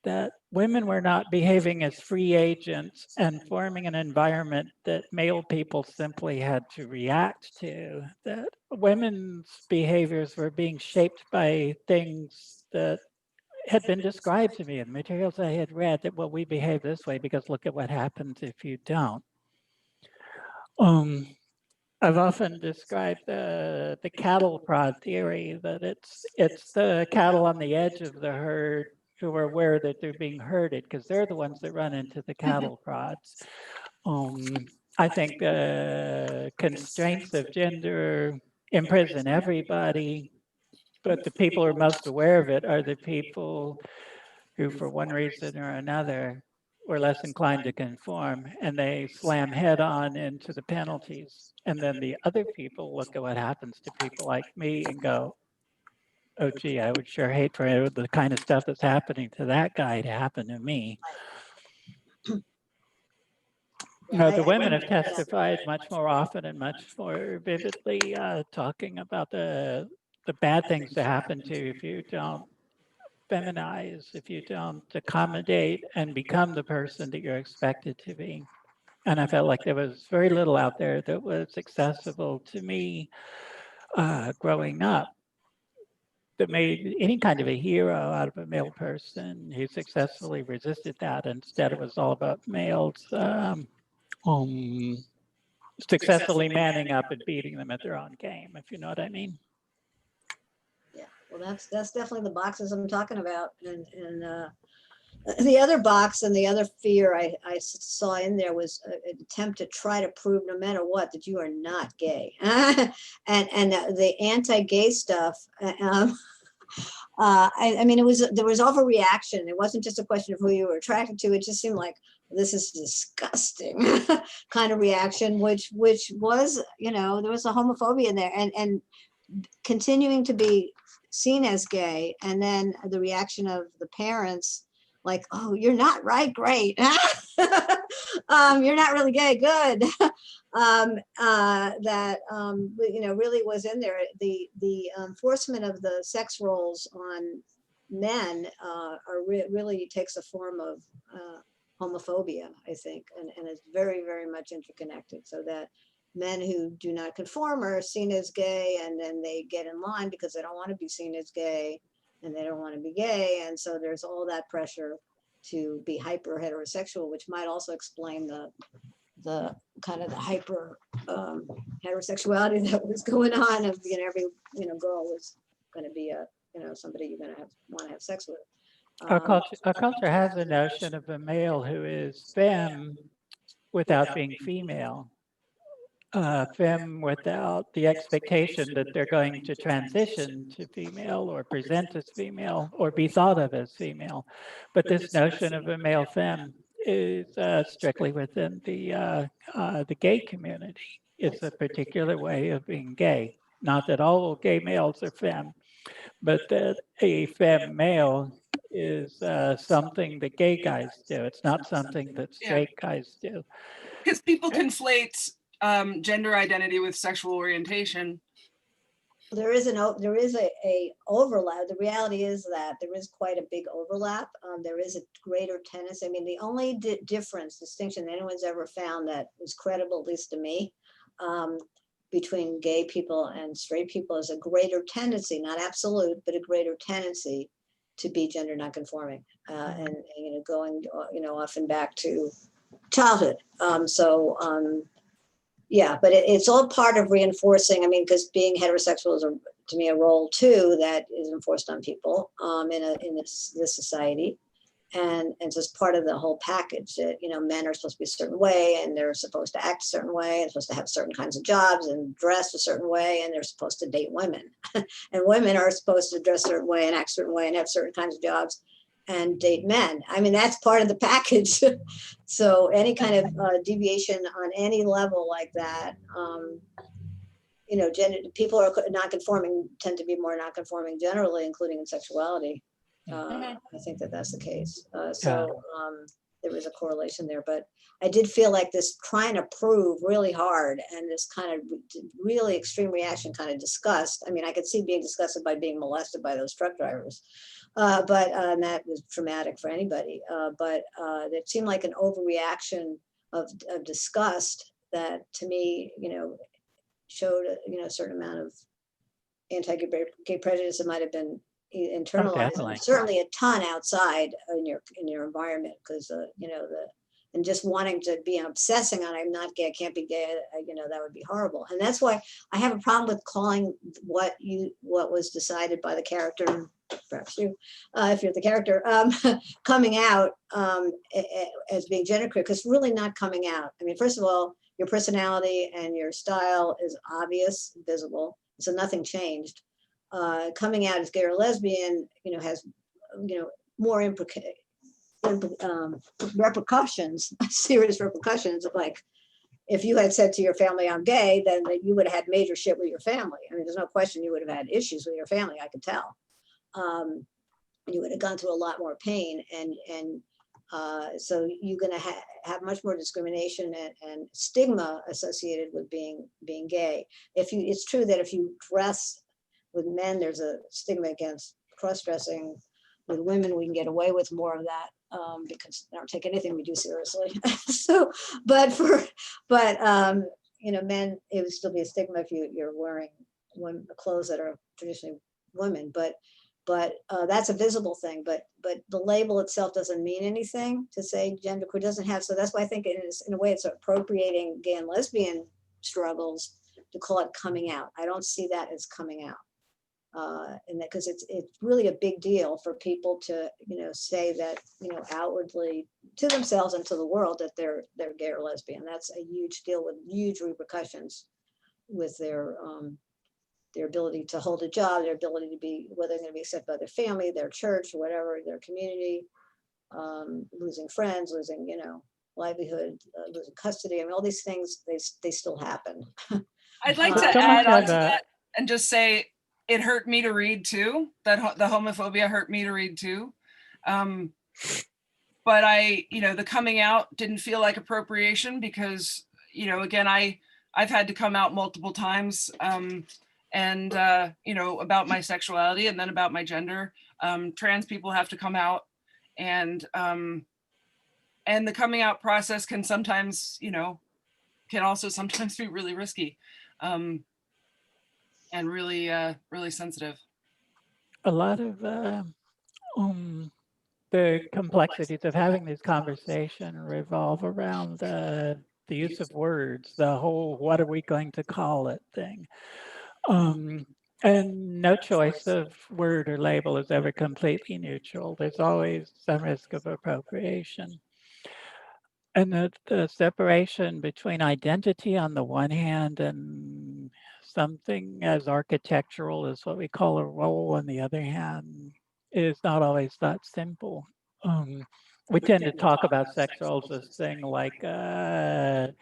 that women were not behaving as free agents and forming an environment that male people simply had to react to, that women's behaviors were being shaped by things that had been described to me in materials I had read, that, well, we behave this way because look at what happens if you don't. I've often described the cattle prod theory, that it's the cattle on the edge of the herd who are aware that they're being herded, because they're the ones that run into the cattle prods. I think the constraints of gender imprison everybody, but the people who are most aware of it are the people who, for one reason or another, were less inclined to conform, and they slam head on into the penalties. And then the other people look at what happens to people like me and go, oh, gee, I would sure hate for the kind of stuff that's happening to that guy to happen to me. No, the women have testified much more often and much more vividly, talking about the bad things that happen to you if you don't feminize, if you don't accommodate and become the person that you're expected to be. And I felt like there was very little out there that was accessible to me growing up that made any kind of a hero out of a male person who successfully resisted that. Instead, it was all about males successfully manning up and beating them at their own game, if you know what I mean. Yeah, well, that's definitely the boxes I'm talking about. And the other box and the other fear I saw in there was an attempt to try to prove, no matter what, that you are not gay. and the anti-gay stuff. I mean, there was overreaction. It wasn't just a question of who you were attracted to. It just seemed like, this is disgusting kind of reaction, which was, you know, there was a homophobia in there, and continuing to be seen as gay, and then the reaction of the parents, like, oh, you're not right, great. You're not really gay, good. That you know, really was in there. The enforcement of the sex roles on men really takes a form of homophobia, I think, and it's very, very much interconnected, so that men who do not conform are seen as gay, and then they get in line because they don't want to be seen as gay, and they don't want to be gay, and so there's all that pressure to be hyper heterosexual, which might also explain the kind of the hyper heterosexuality that was going on, of, you know, every, you know, girl was going to be a, you know, somebody you're going to want to have sex with. Our culture has a notion of a male who is femme without being female. Femme without the expectation that they're going to transition to female or present as female or be thought of as female. But this notion of a male femme is strictly within the gay community. It's a particular way of being gay. Not that all gay males are femme, but that a femme male is something that gay guys do. It's not something that straight guys do. Because people conflate gender identity with sexual orientation. There is a overlap. The reality is that there is quite a big overlap. There is a greater tendency. I mean, the only distinction that anyone's ever found that is credible, at least to me, between gay people and straight people is a greater tendency, not absolute, but a greater tendency to be gender nonconforming, and you know, going, you know, often back to childhood. Yeah, but it's all part of reinforcing. I mean, because being heterosexual is, to me, a role too that is enforced on people in this society, and it's just part of the whole package. That, you know, men are supposed to be a certain way, and they're supposed to act a certain way, and supposed to have certain kinds of jobs and dress a certain way, and they're supposed to date women, and women are supposed to dress a certain way and act a certain way and have certain kinds of jobs and date men. I mean, that's part of the package. So any kind of deviation on any level like that, you know, people are non-conforming tend to be more non-conforming generally, including in sexuality. I think that that's the case. there was a correlation there. But I did feel like this trying to prove really hard and this kind of really extreme reaction, kind of disgust. I mean, I could see being disgusted by being molested by those truck drivers, but that was traumatic for anybody. But it seemed like an overreaction of disgust that, to me, showed a certain amount of anti-gay prejudice. It might have been internalized, and certainly a ton outside in your environment, because and just wanting to be obsessing on, I'm not gay, I can't be gay, that would be horrible. And that's why I have a problem with calling what was decided by the character, perhaps you, if you're the character, coming out as being genderqueer, because really not coming out. I mean, first of all, your personality and your style is obvious, visible, so nothing changed. Coming out as gay or lesbian, has, more repercussions, serious repercussions. Like, if you had said to your family, I'm gay, then you would have had major shit with your family. I mean, there's no question you would have had issues with your family, I could tell. You would have gone through a lot more pain, and so you're going to have much more discrimination and stigma associated with being gay. It's true that if you dress with men, there's a stigma against cross-dressing. With women, we can get away with more of that because they don't take anything we do seriously. So, but men, it would still be a stigma if you're wearing clothes that are traditionally women. But that's a visible thing. But the label itself doesn't mean anything. To say genderqueer doesn't have. So that's why I think it is, in a way, it's appropriating gay and lesbian struggles to call it coming out. I don't see that as coming out. And that, because it's really a big deal for people to say that outwardly to themselves and to the world that they're gay or lesbian. That's a huge deal with huge repercussions with their ability to hold a job, their ability to be, whether they're going to be accepted by their family, their church, whatever, their community, losing friends, losing livelihood, losing custody. I mean, all these things, they still happen. I'd like to add on to that and just say, it hurt me to read too, that the homophobia hurt me to read too. But the coming out didn't feel like appropriation because, again, I've had to come out multiple times and about my sexuality and then about my gender. Trans people have to come out, and the coming out process can sometimes, can also sometimes be really risky. And really, really sensitive. A lot of the complexities of having this conversation revolve around the use of words, the whole "what are we going to call it" thing. And no choice of word or label is ever completely neutral. There's always some risk of appropriation. And the separation between identity on the one hand and something as architectural as what we call a role on the other hand is not always that simple. We tend to talk about sex roles as thing like the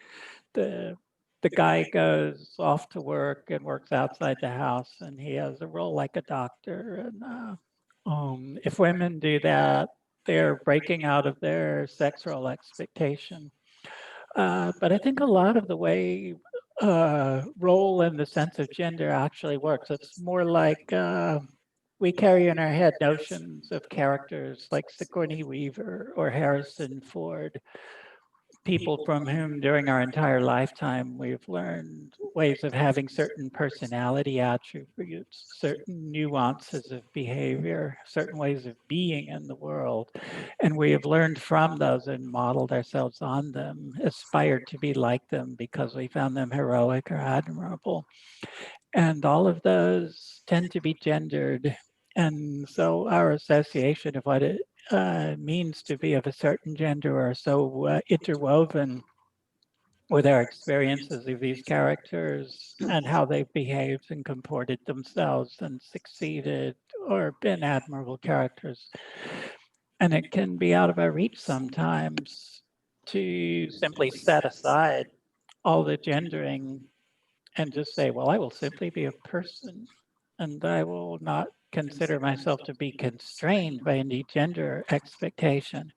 guy goes off to work and works outside the house and he has a role like a doctor. And if women do that, they're breaking out of their sex role expectation. But I think a lot of the way role in the sense of gender actually works, it's more like we carry in our head notions of characters like Sigourney Weaver or Harrison Ford, people from whom during our entire lifetime we've learned ways of having certain personality attributes, certain nuances of behavior, certain ways of being in the world. And we have learned from those and modeled ourselves on them, aspired to be like them because we found them heroic or admirable. And all of those tend to be gendered. And so our association of what it means to be of a certain gender are so interwoven with our experiences of these characters and how they've behaved and comported themselves and succeeded or been admirable characters. And it can be out of our reach sometimes to simply set aside all the gendering and just say, well, I will simply be a person and I will not consider myself to be constrained by any gender expectation.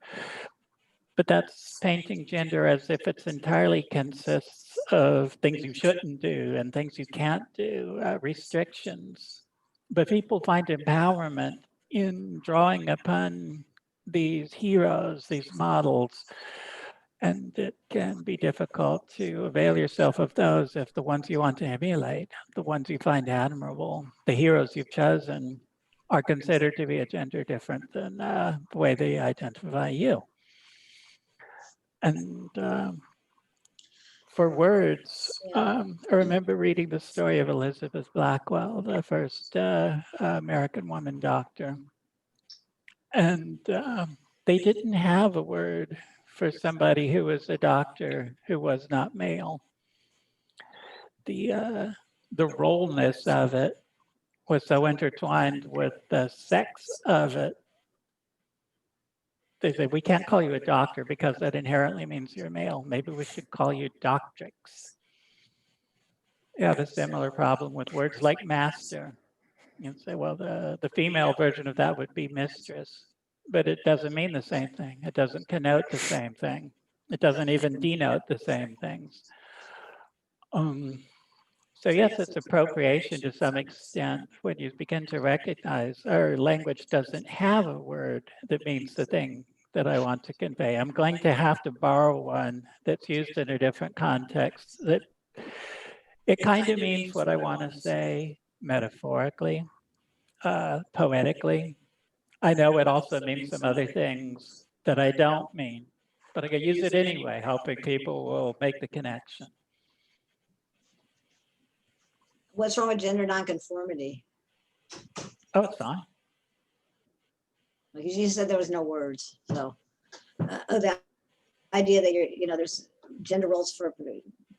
But that's painting gender as if it's entirely consists of things you shouldn't do and things you can't do, restrictions. But people find empowerment in drawing upon these heroes, these models, and it can be difficult to avail yourself of those if the ones you want to emulate, the ones you find admirable, the heroes you've chosen are considered to be a gender different than the way they identify you. And for words, I remember reading the story of Elizabeth Blackwell, the first American woman doctor. And they didn't have a word for somebody who was a doctor who was not male. The roleness of it was so intertwined with the sex of it. They say, we can't call you a doctor because that inherently means you're male. Maybe we should call you doctrix. You have a similar problem with words like master. You'd say, well, the female version of that would be mistress, but it doesn't mean the same thing. It doesn't connote the same thing. It doesn't even denote the same things. So yes, it's appropriation to some extent when you begin to recognize our language doesn't have a word that means the thing that I want to convey. I'm going to have to borrow one that's used in a different context that it kind of means what I want to say metaphorically, poetically. I know it also means some other things that I don't mean, but I can use it anyway, hoping people will make the connection. What's wrong with gender nonconformity? Oh, it's fine. Like you said, there was no words. So the idea that there's gender roles for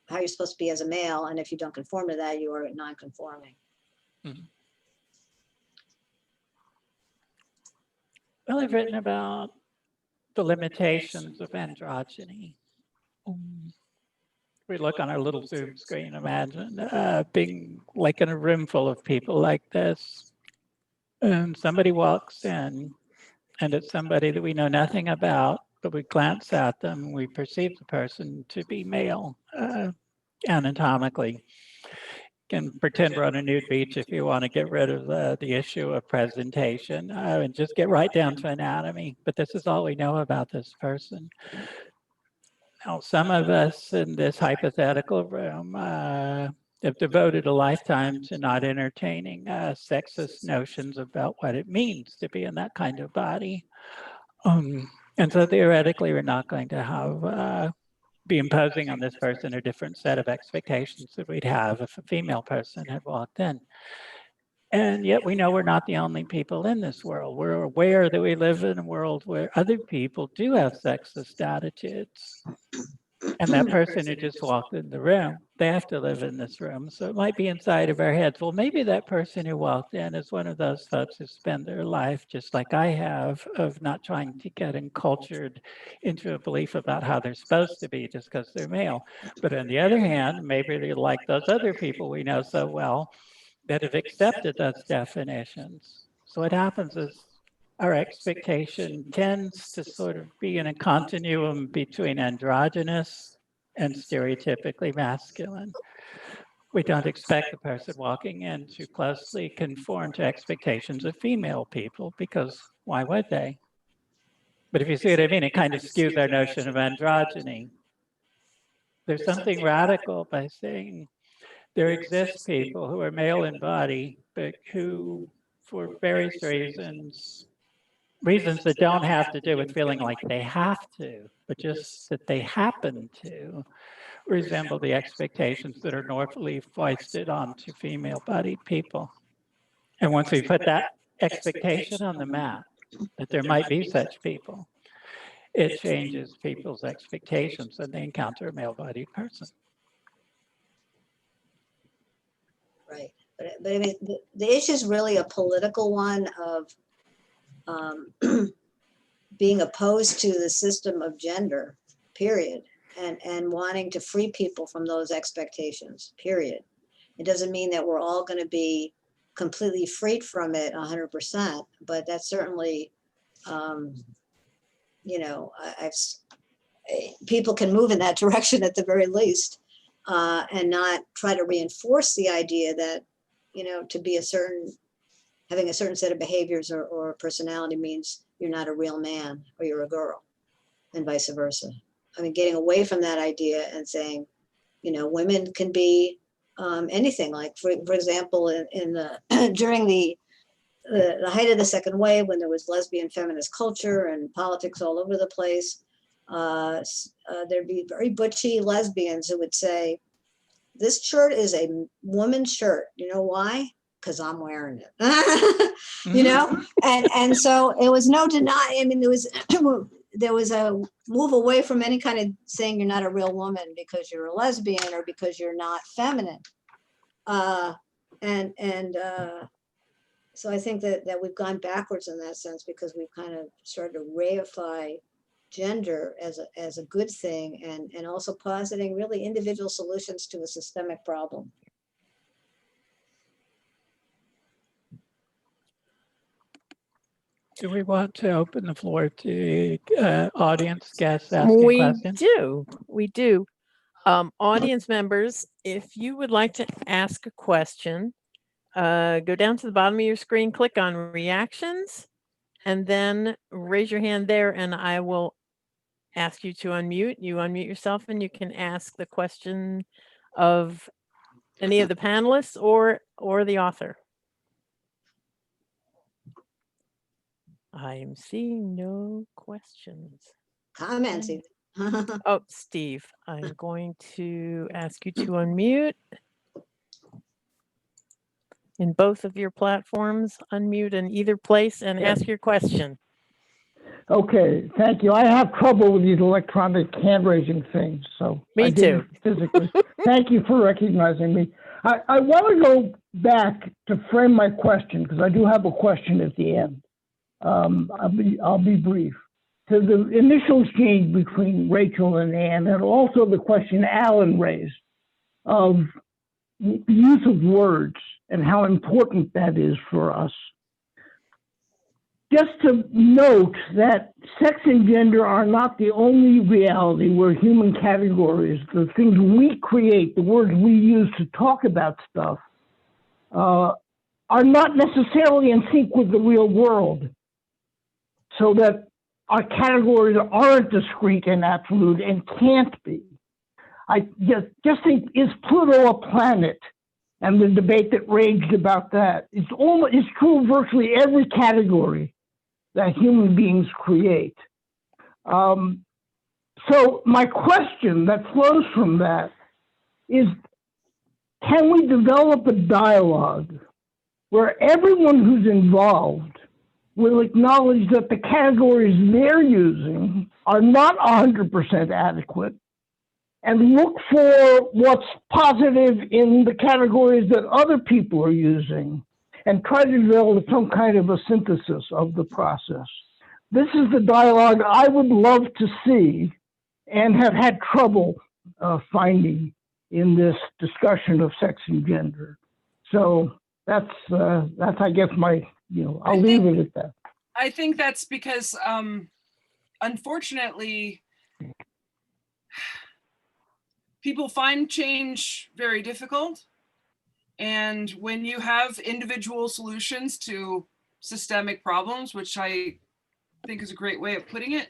how you're supposed to be as a male, and if you don't conform to that, you are non-conforming. Mm-hmm. Well, I've written about the limitations of androgyny. We look on our little Zoom screen, imagine being like in a room full of people like this, and somebody walks in, and it's somebody that we know nothing about, but we glance at them, we perceive the person to be male anatomically. Can pretend we're on a nude beach if you want to get rid of the issue of presentation and just get right down to anatomy. But this is all we know about this person. Now, some of us in this hypothetical room have devoted a lifetime to not entertaining sexist notions about what it means to be in that kind of body. And so theoretically, we're not going to have be imposing on this person a different set of expectations that we'd have if a female person had walked in. And yet we know we're not the only people in this world. We're aware that we live in a world where other people do have sexist attitudes. And that person who just walked in the room, they have to live in this room. So it might be inside of our heads. Well, maybe that person who walked in is one of those folks who spend their life just like I have, of not trying to get encultured into a belief about how they're supposed to be just because they're male. But on the other hand, maybe they're like those other people we know so well that have accepted those definitions. So what happens is our expectation tends to sort of be in a continuum between androgynous and stereotypically masculine. We don't expect the person walking in to closely conform to expectations of female people because why would they? But if you see what I mean, it kind of skews our notion of androgyny. There's something radical by saying there exist people who are male in body, but who, for various reasons that don't have to do with feeling like they have to, but just that they happen to resemble the expectations that are normally foisted onto female-bodied people. And once we put that expectation on the map, that there might be such people, it changes people's expectations when they encounter a male-bodied person. Right. But I mean, the issue is really a political one of being opposed to the system of gender, period, and wanting to free people from those expectations, period. It doesn't mean that we're all going to be completely freed from it 100%, but that's certainly, people can move in that direction at the very least, and not try to reinforce the idea that, you know, to be having a certain set of behaviors or personality means you're not a real man or you're a girl, and vice versa. I mean, getting away from that idea and saying, you know, women can be anything. Like, for example, in the during the height of the second wave, when there was lesbian feminist culture and politics all over the place, there'd be very butchy lesbians who would say, this shirt is a woman's shirt. You know why? Because I'm wearing it. You know? And so it was no deny. I mean, there was a move away from any kind of saying you're not a real woman because you're a lesbian or because you're not feminine. So I think that we've gone backwards in that sense, because we've kind of started to reify gender as a good thing, and also positing really individual solutions to a systemic problem. Do we want to open the floor to audience guests asking questions? We do. Audience members, if you would like to ask a question, go down to the bottom of your screen, click on reactions, and then raise your hand there, and I will ask you to unmute. You unmute yourself, and you can ask the question of any of the panelists or the author. I am seeing no questions. Comments. Oh, Steve, I'm going to ask you to unmute. In both of your platforms, unmute in either place and ask your question. Okay, thank you. I have trouble with these electronic hand raising things, so Me too. Physically. Thank you for recognizing me. I want to go back to frame my question, because I do have a question at the end. I'll be brief. To the initial exchange between Rachel and Anne, and also the question Allan raised of the use of words and how important that is for us. Just to note that sex and gender are not the only reality where human categories, the things we create, the words we use to talk about stuff, are not necessarily in sync with the real world. So that our categories aren't discrete and absolute and can't be. I just think, is Pluto a planet? And the debate that raged about that. It's true of virtually every category that human beings create. So my question that flows from that is, can we develop a dialogue where everyone who's involved will acknowledge that the categories they're using are not 100% adequate, and look for what's positive in the categories that other people are using, and try to develop some kind of a synthesis of the process? This is the dialogue I would love to see and have had trouble finding in this discussion of sex and gender. So that's I guess my, I'll leave it at that. I think that's because, unfortunately, people find change very difficult. And when you have individual solutions to systemic problems, which I think is a great way of putting it,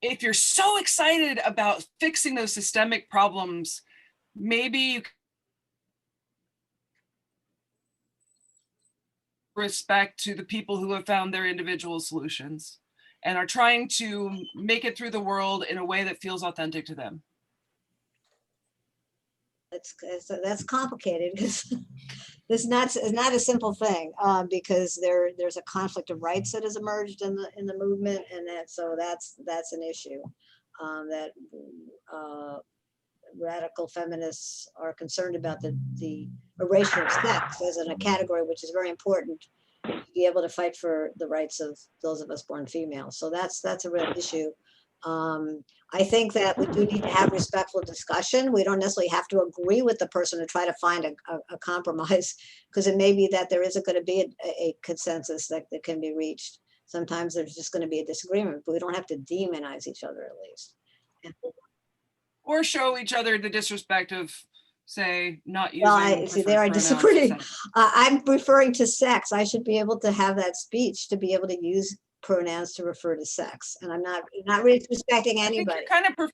if you're so excited about fixing those systemic problems, maybe you respect to the people who have found their individual solutions and are trying to make it through the world in a way that feels authentic to them. That's complicated, because it's not a simple thing, because there's a conflict of rights that has emerged in the movement, and that's an issue that radical feminists are concerned about, the erasure of sex as a category, which is very important to be able to fight for the rights of those of us born female. So that's a real issue. I think that we do need to have respectful discussion. We don't necessarily have to agree with the person to try to find a compromise, because it may be that there isn't going to be a consensus that can be reached. Sometimes there's just going to be a disagreement, but we don't have to demonize each other, at least. And, Or show each other the disrespect of, say, not using. well, I see there I preferred pronouns, disagree. etc. I'm referring to sex. I should be able to have that speech to be able to use pronouns to refer to sex, and I'm not disrespecting I think anybody. you're kind of.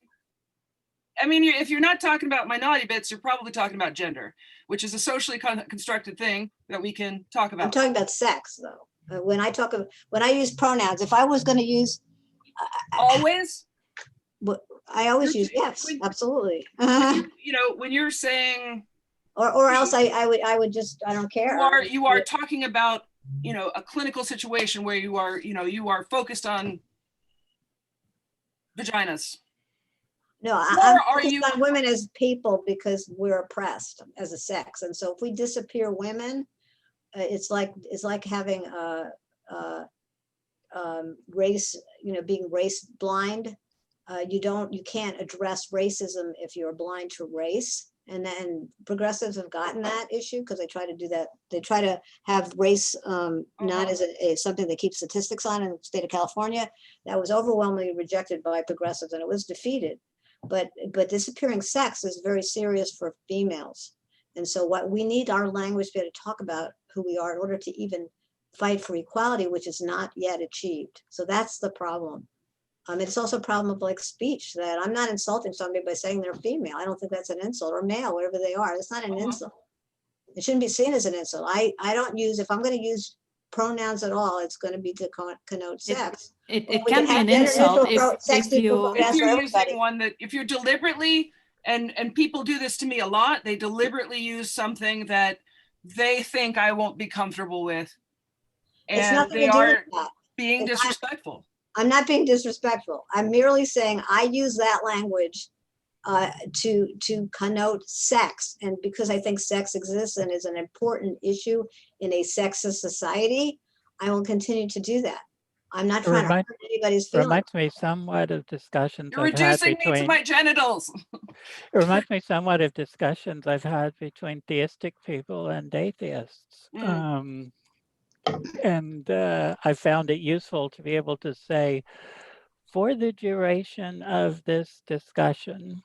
I mean, if you're not talking about minority bits, you're probably talking about gender, which is a socially constructed thing that we can talk about. I'm talking about sex, though. When I use pronouns, if I was going to use, Always. I always use yes, absolutely. Uh-huh. You know, when you're saying, Or else I would just, I don't care. you are talking about, you know, a clinical situation where you are focused on vaginas. No, Or I'm are focused you- on women as people because we're oppressed as a sex, and so if we disappear women, it's like having race, you know, being race blind. You can't address racism if you're blind to race. And then progressives have gotten that issue because they try to do that. They try to have race not as something they keep statistics on in the state of California. That was overwhelmingly rejected by progressives and it was defeated. But disappearing sex is very serious for females. And so what we need our language to be able to talk about who we are in order to even fight for equality, which is not yet achieved. So that's the problem. It's also a problem of like speech, that I'm not insulting somebody by saying they're female. I don't think that's an insult, or male, whatever they are. It's not an insult. It shouldn't be seen as an insult. I don't use, if I'm going to use pronouns at all, it's going to be to connote sex. It we can can be have an gender insult neutral sex if neutral you're That's If for you're everybody. using one that, if you're deliberately, and people do this to me a lot, they deliberately use something that they think I won't be comfortable with, It's and nothing they to do with are that. being It's not- disrespectful. I'm not being disrespectful. I'm merely saying I use that language to connote sex. And because I think sex exists and is an important issue in a sexist society, I will continue to do that. I'm not trying to hurt anybody's It feelings. reminds me somewhat of discussions You're I've had reducing me to between. my genitals. It reminds me somewhat of discussions I've had between theistic people and atheists. And I found it useful to be able to say, for the duration of this discussion,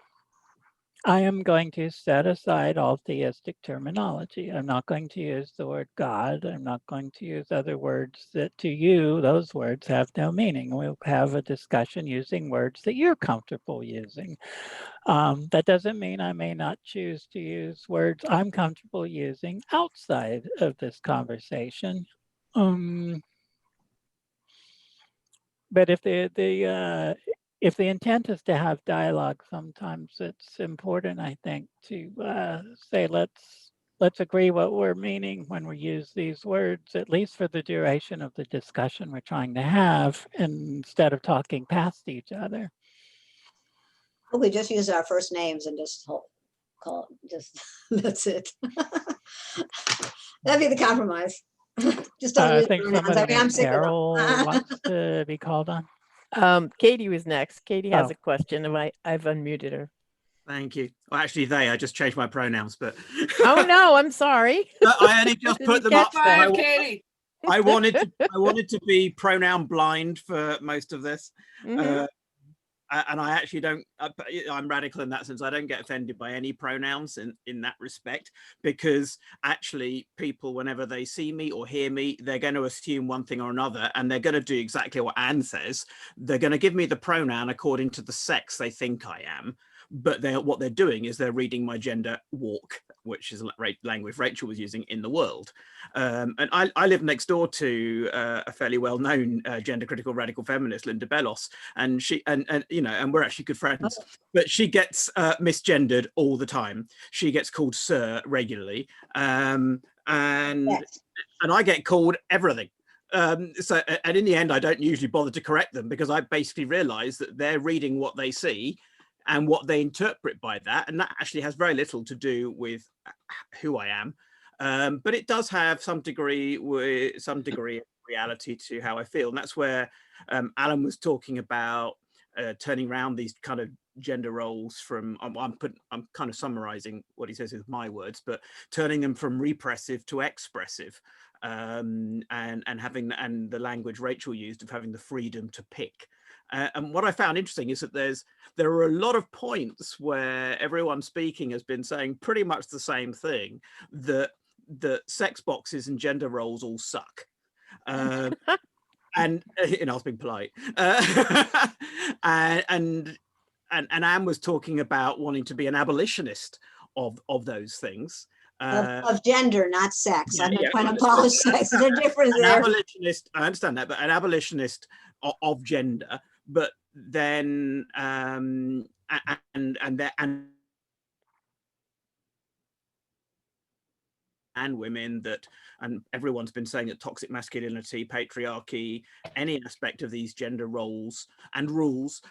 I am going to set aside all theistic terminology. I'm not going to use the word God. I'm not going to use other words that to you, those words have no meaning. We'll have a discussion using words that you're comfortable using. That doesn't mean I may not choose to use words I'm comfortable using outside of this conversation. But if the intent is to have dialogue, sometimes it's important, I think, to say let's agree what we're meaning when we use these words, at least for the duration of the discussion we're trying to have, instead of talking past each other. We just use our first names and just call it, just that's it. That'd be the compromise. Just don't I use think pronouns. somebody I mean, I'm named sick of them. Carol wants to be called on. Katie was next. Katie has Oh. a question. I've unmuted her. Thank you. Well, actually, I just changed my pronouns, but Oh no, I'm sorry. I only just put them up. Five, Katie. I wanted to be pronoun blind for most of this, Mhm. and I actually don't. I'm radical in that sense. I don't get offended by any pronouns in that respect, because actually, people, whenever they see me or hear me, they're going to assume one thing or another, and they're going to do exactly what Anne says. They're going to give me the pronoun according to the sex they think I am. But what they're doing is they're reading my gender walk, which is language Rachel was using in the world. And I live next door to a fairly well-known gender critical radical feminist, Linda Bellos, and she and we're actually good friends. But she gets misgendered all the time. She gets called sir regularly, and I get called everything. And in the end, I don't usually bother to correct them, because I basically realize that they're reading what they see and what they interpret by that, and that actually has very little to do with who I am, but it does have some degree of reality to how I feel, and that's where Allan was talking about turning around these kind of gender roles from. I'm kind of summarizing what he says with my words, but turning them from repressive to expressive, and having, and the language Rachel used of having the freedom to pick. And what I found interesting is that there are a lot of points where everyone speaking has been saying pretty much the same thing, that sex boxes and gender roles all suck. And I was being polite. And Anne was talking about wanting to be an abolitionist of those things. Of gender, not sex. Yeah, I'm not yeah, trying to abolish sex. They're different an there. abolitionist, I understand that, but an abolitionist of gender, but then and women, that, and everyone's been saying that toxic masculinity, patriarchy, any aspect of these gender roles and rules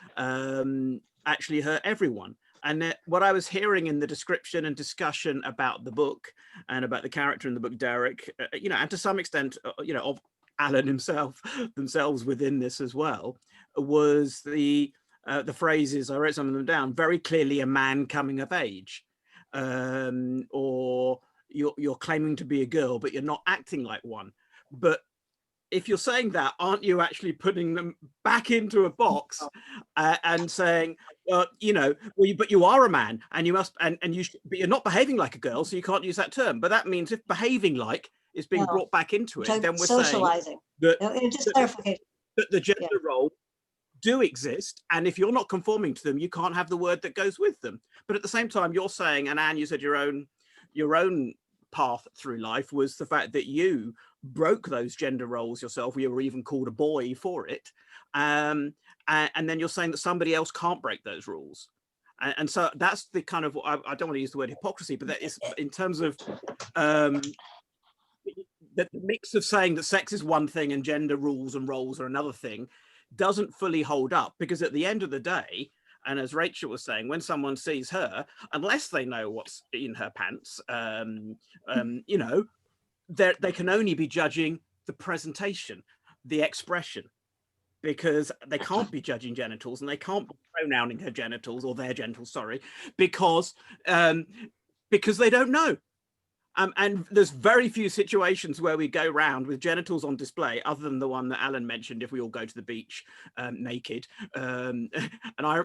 actually hurt everyone. And what I was hearing in the description and discussion about the book and about the character in the book, Derek, and to some extent, of Allan themselves within this as well, was the phrases, I wrote some of them down, very clearly a man coming of age, or you're claiming to be a girl, but you're not acting like one. But if you're saying that, aren't you actually putting them back into a box and saying, but you are a man, and you must, but you're not behaving like a girl, so you can't use that term. But that means if behaving like is being brought back into it, then we're socializing. Saying that the gender role do exist, and if you're not conforming to them, you can't have the word that goes with them. But at the same time, you're saying, and Anne, you said your own path through life was the fact that you broke those gender roles yourself. You were even called a boy for it, and then you're saying that somebody else can't break those rules. And so that's the kind of, I don't want to use the word hypocrisy, but that is in terms of the mix of saying that sex is one thing and gender rules and roles are another thing doesn't fully hold up, because at the end of the day, and as Rachel was saying, when someone sees her, unless they know what's in her pants, they can only be judging the presentation, the expression, because they can't be judging genitals, and they can't be pronouncing her genitals or their genitals, sorry, because they don't know. And there's very few situations where we go round with genitals on display, other than the one that Allan mentioned, if we all go to the beach naked. And I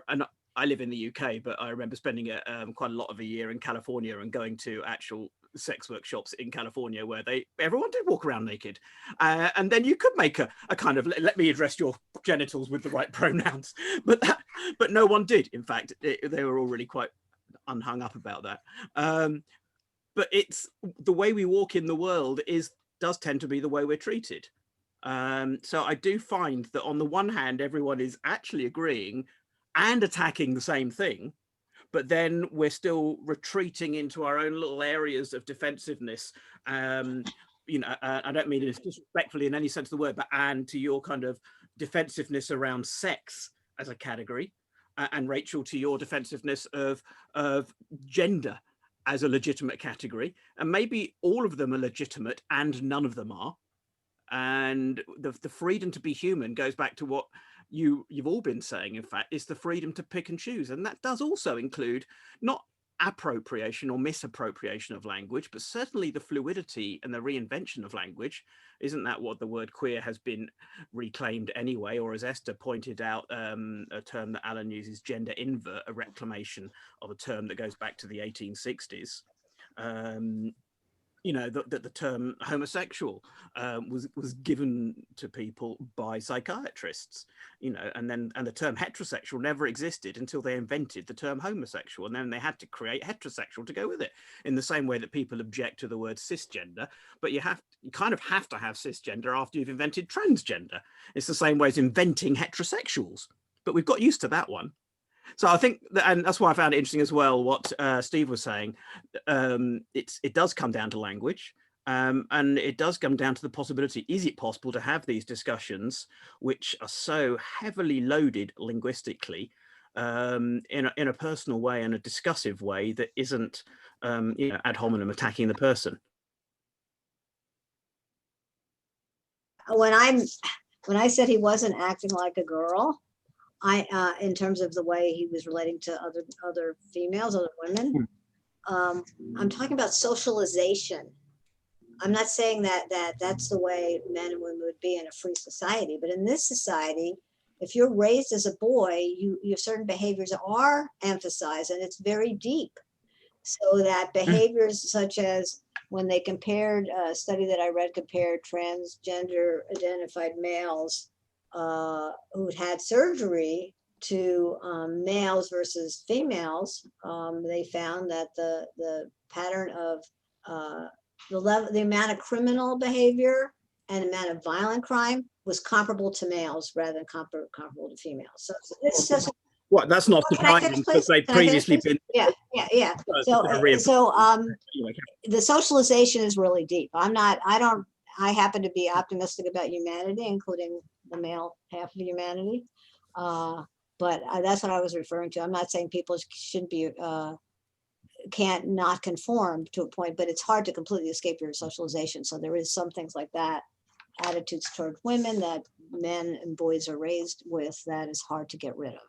live in the UK, but I remember spending quite a lot of a year in California and going to actual sex workshops in California where everyone did walk around naked. And then you could make a kind of, let me address your genitals with the right pronouns. But no one did. In fact, they were all really quite unhung up about that. But it's the way we walk in the world does tend to be the way we're treated. So I do find that on the one hand, everyone is actually agreeing and attacking the same thing, but then we're still retreating into our own little areas of defensiveness. I don't mean it disrespectfully in any sense of the word, but and to your kind of defensiveness around sex as a category, and Rachel, to your defensiveness of gender as a legitimate category, and maybe all of them are legitimate and none of them are. And the freedom to be human goes back to what you've all been saying, in fact, is the freedom to pick and choose. And that does also include not appropriation or misappropriation of language, but certainly the fluidity and the reinvention of language. Isn't that what the word queer has been reclaimed anyway? Or as Esther pointed out, a term that Allan uses, gender invert, a reclamation of a term that goes back to the 1860s. The term homosexual was given to people by psychiatrists, and the term heterosexual never existed until they invented the term homosexual, and then they had to create heterosexual to go with it, in the same way that people object to the word cisgender, but you kind of have to have cisgender after you've invented transgender. It's the same way as inventing heterosexuals, but we've got used to that one. So I think and that's why I found it interesting as well what Steve was saying. It does come down to language, and it does come down to the possibility: is it possible to have these discussions, which are so heavily loaded linguistically, in a personal way and a discussive way that isn't ad hominem attacking the person? When I said he wasn't acting like a girl, in terms of the way he was relating to other females, other women, I'm talking about socialization. I'm not saying that's the way men and women would be in a free society, but in this society, if you're raised as a boy, you certain behaviors are emphasized, and it's very deep. So that behaviors such as when they compared a study that I read compared transgender identified males who'd had surgery to males versus females, they found that the pattern of the amount of criminal behavior and amount of violent crime was comparable to males rather than comparable to females. So it's just What? That's not Can I finish, surprising because please? they've Can I finish, previously please? been. Yeah. The socialization is really deep. I happen to be optimistic about humanity, including the male half of humanity. But that's what I was referring to. I'm not saying people shouldn't be, can't not conform to a point, but it's hard to completely escape your socialization. So there is some things like that, attitudes toward women that men and boys are raised with, that is hard to get rid of.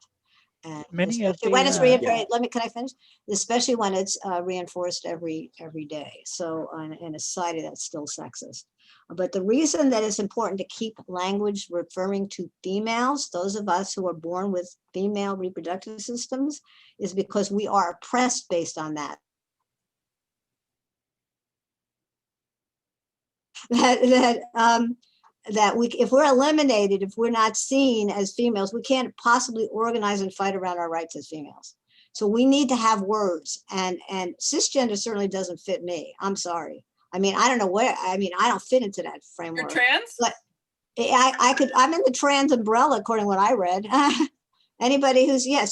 And Many of when it's the, reinforced, can I finish? Especially when it's reinforced every day. So in a society that's still sexist. But the reason that it's important to keep language referring to females, those of us who are born with female reproductive systems, is because we are oppressed based on that. That if we're eliminated, if we're not seen as females, we can't possibly organize and fight around our rights as females. So we need to have words, and cisgender certainly doesn't fit me. I'm sorry. I mean, I don't know where, I don't fit into that framework. You're trans? But I'm in the trans umbrella, according to what I read. Anybody who's, I'm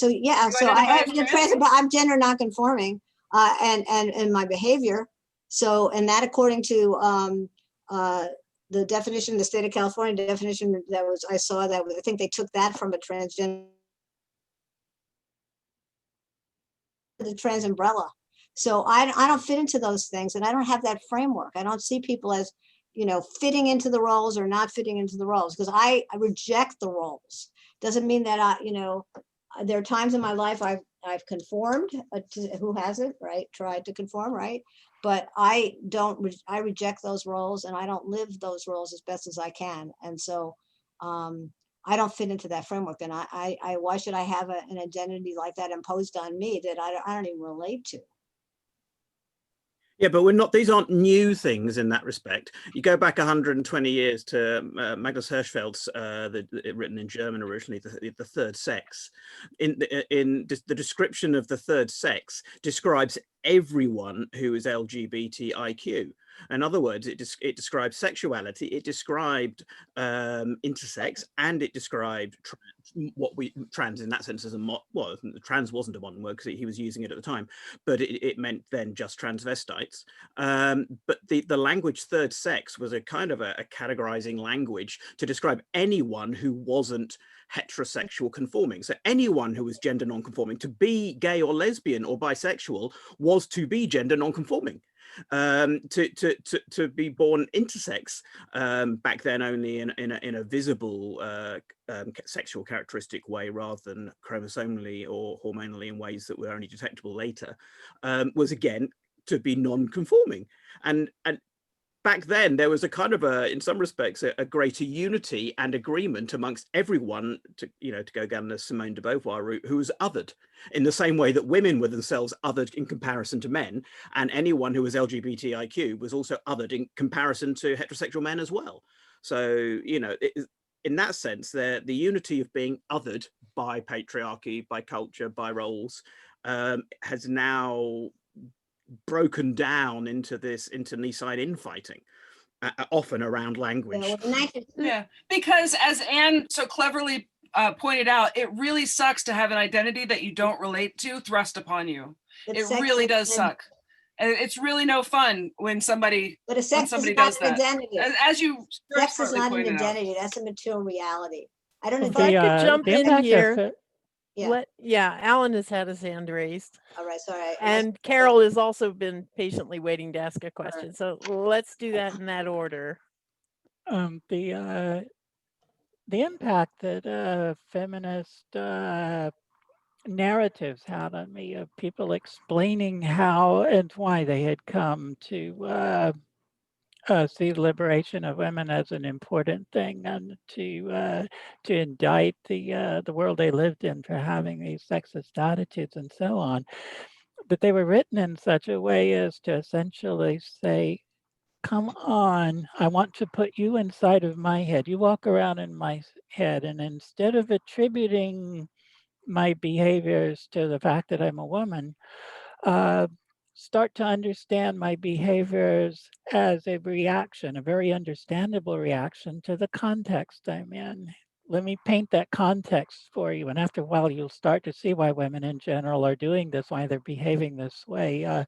gender nonconforming, and my behavior. So, and that according to, the definition in the state of California, definition that was, I saw that, I think they took that from a transgender, the trans umbrella. So I don't fit into those things, and I don't have that framework. I don't see people as, fitting into the roles or not fitting into the roles, because I reject the roles. Doesn't mean that there are times in my life I've conformed, who hasn't, right? Tried to conform, right? But I reject those roles, and I don't live those roles as best as I can. And so I don't fit into that framework. And why should I have an identity like that imposed on me that I don't even relate to? Yeah, but these aren't new things in that respect. You go back 120 years to Magnus Hirschfeld's, written in German originally, the third sex. In the description of the third sex describes everyone who is LGBTIQ. In other words, it describes sexuality, it described intersex, and it described trans in that sense as trans wasn't a modern word because he was using it at the time, but it meant then just transvestites. But the language third sex was a kind of a categorizing language to describe anyone who wasn't heterosexual conforming. So anyone who was gender non-conforming, to be gay or lesbian or bisexual was to be gender non-conforming. To be born intersex back then only in a visible sexual characteristic way rather than chromosomally or hormonally in ways that were only detectable later, was again to be non-conforming. And back then there was a kind of in some respects a greater unity and agreement amongst everyone to go down the Simone de Beauvoir route, who was othered in the same way that women were themselves othered in comparison to men, and anyone who was LGBTIQ was also othered in comparison to heterosexual men as well. So in that sense, the unity of being othered by patriarchy, by culture, by roles has now broken down into this internecine infighting, often around language. Yeah, because as Anne so cleverly pointed out, it really sucks to have an identity that you don't relate to thrust upon you. It really does suck. And it's really no fun when somebody does that. Identity. As you sex is not an identity, that's a material reality. I don't know if I could jump in here. Alan has had his hand raised. All right, sorry. And Carol has also been patiently waiting to ask a question. So let's do that in that order. The impact that feminist narratives had on me, of people explaining how and why they had come to see the liberation of women as an important thing, and to indict the world they lived in for having these sexist attitudes and so on. But they were written in such a way as to essentially say, come on, I want to put you inside of my head. You walk around in my head, and instead of attributing my behaviors to the fact that I'm a woman, start to understand my behaviors as a reaction, a very understandable reaction to the context I'm in. Let me paint that context for you. And after a while, you'll start to see why women in general are doing this, why they're behaving this way,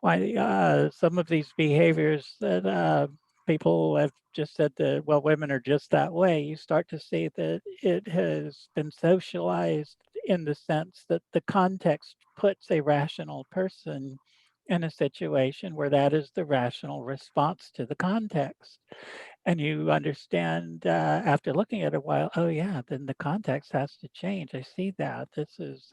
why some of these behaviors that people have just said that, well, women are just that way. You start to see that it has been socialized in the sense that the context puts a rational person in a situation where that is the rational response to the context. And you understand after looking at it a while, oh yeah, then the context has to change. I see that. This is,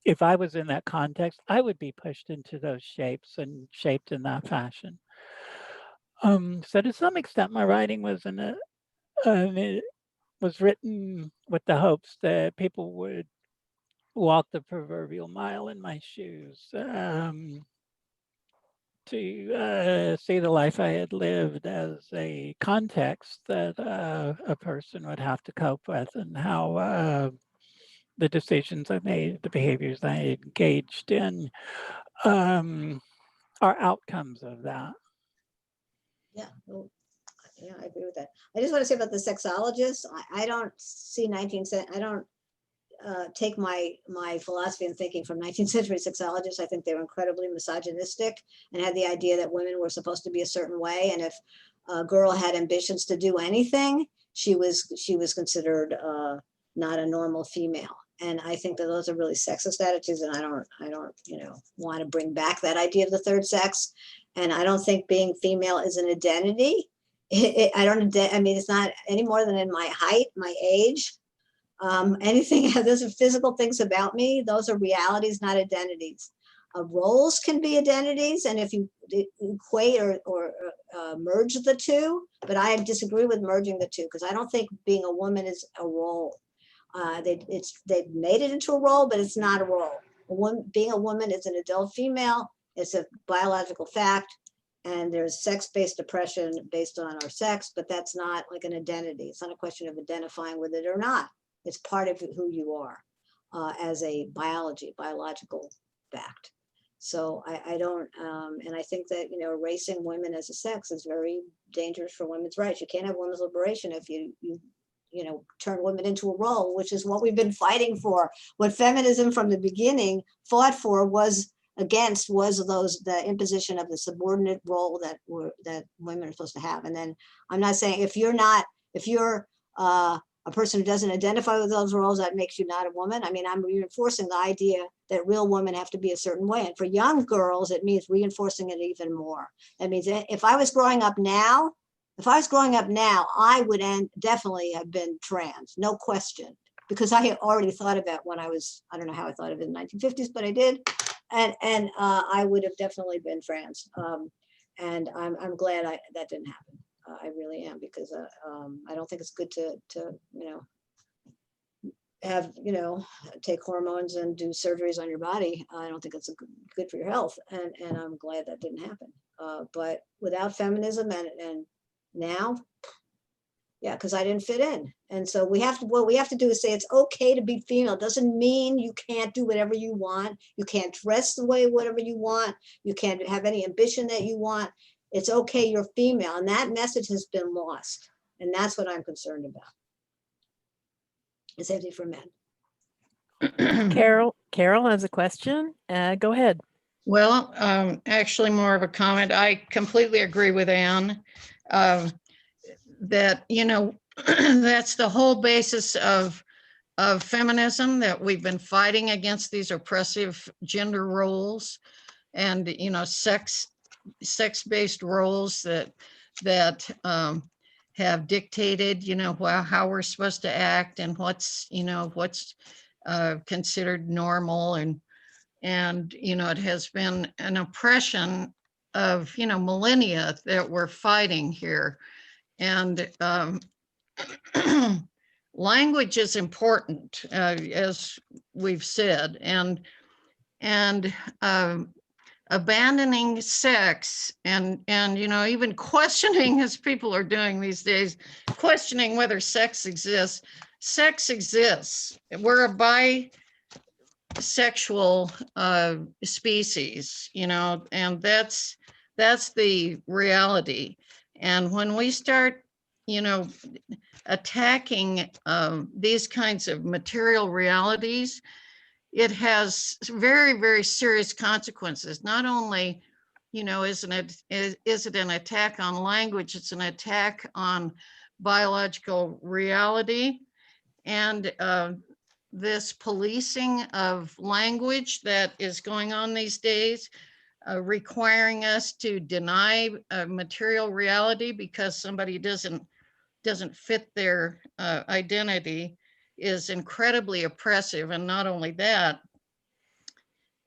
if I was in that context, I would be pushed into those shapes and shaped in that fashion. So to some extent, my writing was it was written with the hopes that people would walk the proverbial mile in my shoes, to see the life I had lived as a context that a person would have to cope with, and how the decisions I made, the behaviors I engaged in, are outcomes of that. Yeah, well, yeah, I agree with that. I just want to say about the sexologists, I don't see 19th century, I don't take my philosophy and thinking from 19th century sexologists. I think they were incredibly misogynistic and had the idea that women were supposed to be a certain way. And if a girl had ambitions to do anything, she was considered not a normal female. And I think that those are really sexist attitudes. And I don't, want to bring back that idea of the third sex. And I don't think being female is an identity. I mean, it's not any more than in my height, my age. Anything, those are physical things about me. Those are realities, not identities. Roles can be identities, and if you equate or merge the two, but I disagree with merging the two, because I don't think being a woman is a role. They've made it into a role, but it's not a role. Being a woman is an adult female. It's a biological fact, and there's sex-based oppression based on our sex, but that's not like an identity. It's not a question of identifying with it or not. It's part of who you are as a biological fact. So I don't, and I think that, erasing women as a sex is very dangerous for women's rights. You can't have women's liberation if you turn women into a role, which is what we've been fighting for. What feminism from the beginning fought for was the imposition of the subordinate role that women are supposed to have. And then I'm not saying if you're a person who doesn't identify with those roles, that makes you not a woman. I mean, I'm reinforcing the idea that real women have to be a certain way. And for young girls, it means reinforcing it even more. That means if I was growing up now, I would definitely have been trans, no question, because I had already thought of that when I don't know how I thought of it in the 1950s, but I did. And I would have definitely been trans. And I'm glad that didn't happen. I really am, because I don't think it's good to have, take hormones and do surgeries on your body. I don't think it's good for your health. And I'm glad that didn't happen. But without feminism and now, yeah, because I didn't fit in. And so what we have to do is say it's okay to be female. It doesn't mean you can't do whatever you want. You can't dress the way whatever you want. You can't have any ambition that you want. It's okay, you're female. And that message has been lost. And that's what I'm concerned about. It's safety for men. Carol has a question. Go ahead. Well, actually more of a comment. I completely agree with Anne that, that's the whole basis of feminism, that we've been fighting against these oppressive gender roles and, sex-based roles that have dictated, how we're supposed to act and what's considered normal. And it has been an oppression millennia that we're fighting here. And language is important, as we've said, and abandoning sex and even questioning, as people are doing these days, questioning whether sex exists. Sex exists. We're a bisexual species, and that's the reality. And when we start, attacking these kinds of material realities, it has very, very serious consequences. Not only, is it an attack on language, it's an attack on biological reality. And this policing of language that is going on these days, requiring us to deny material reality because somebody doesn't fit their identity, is incredibly oppressive. And not only that,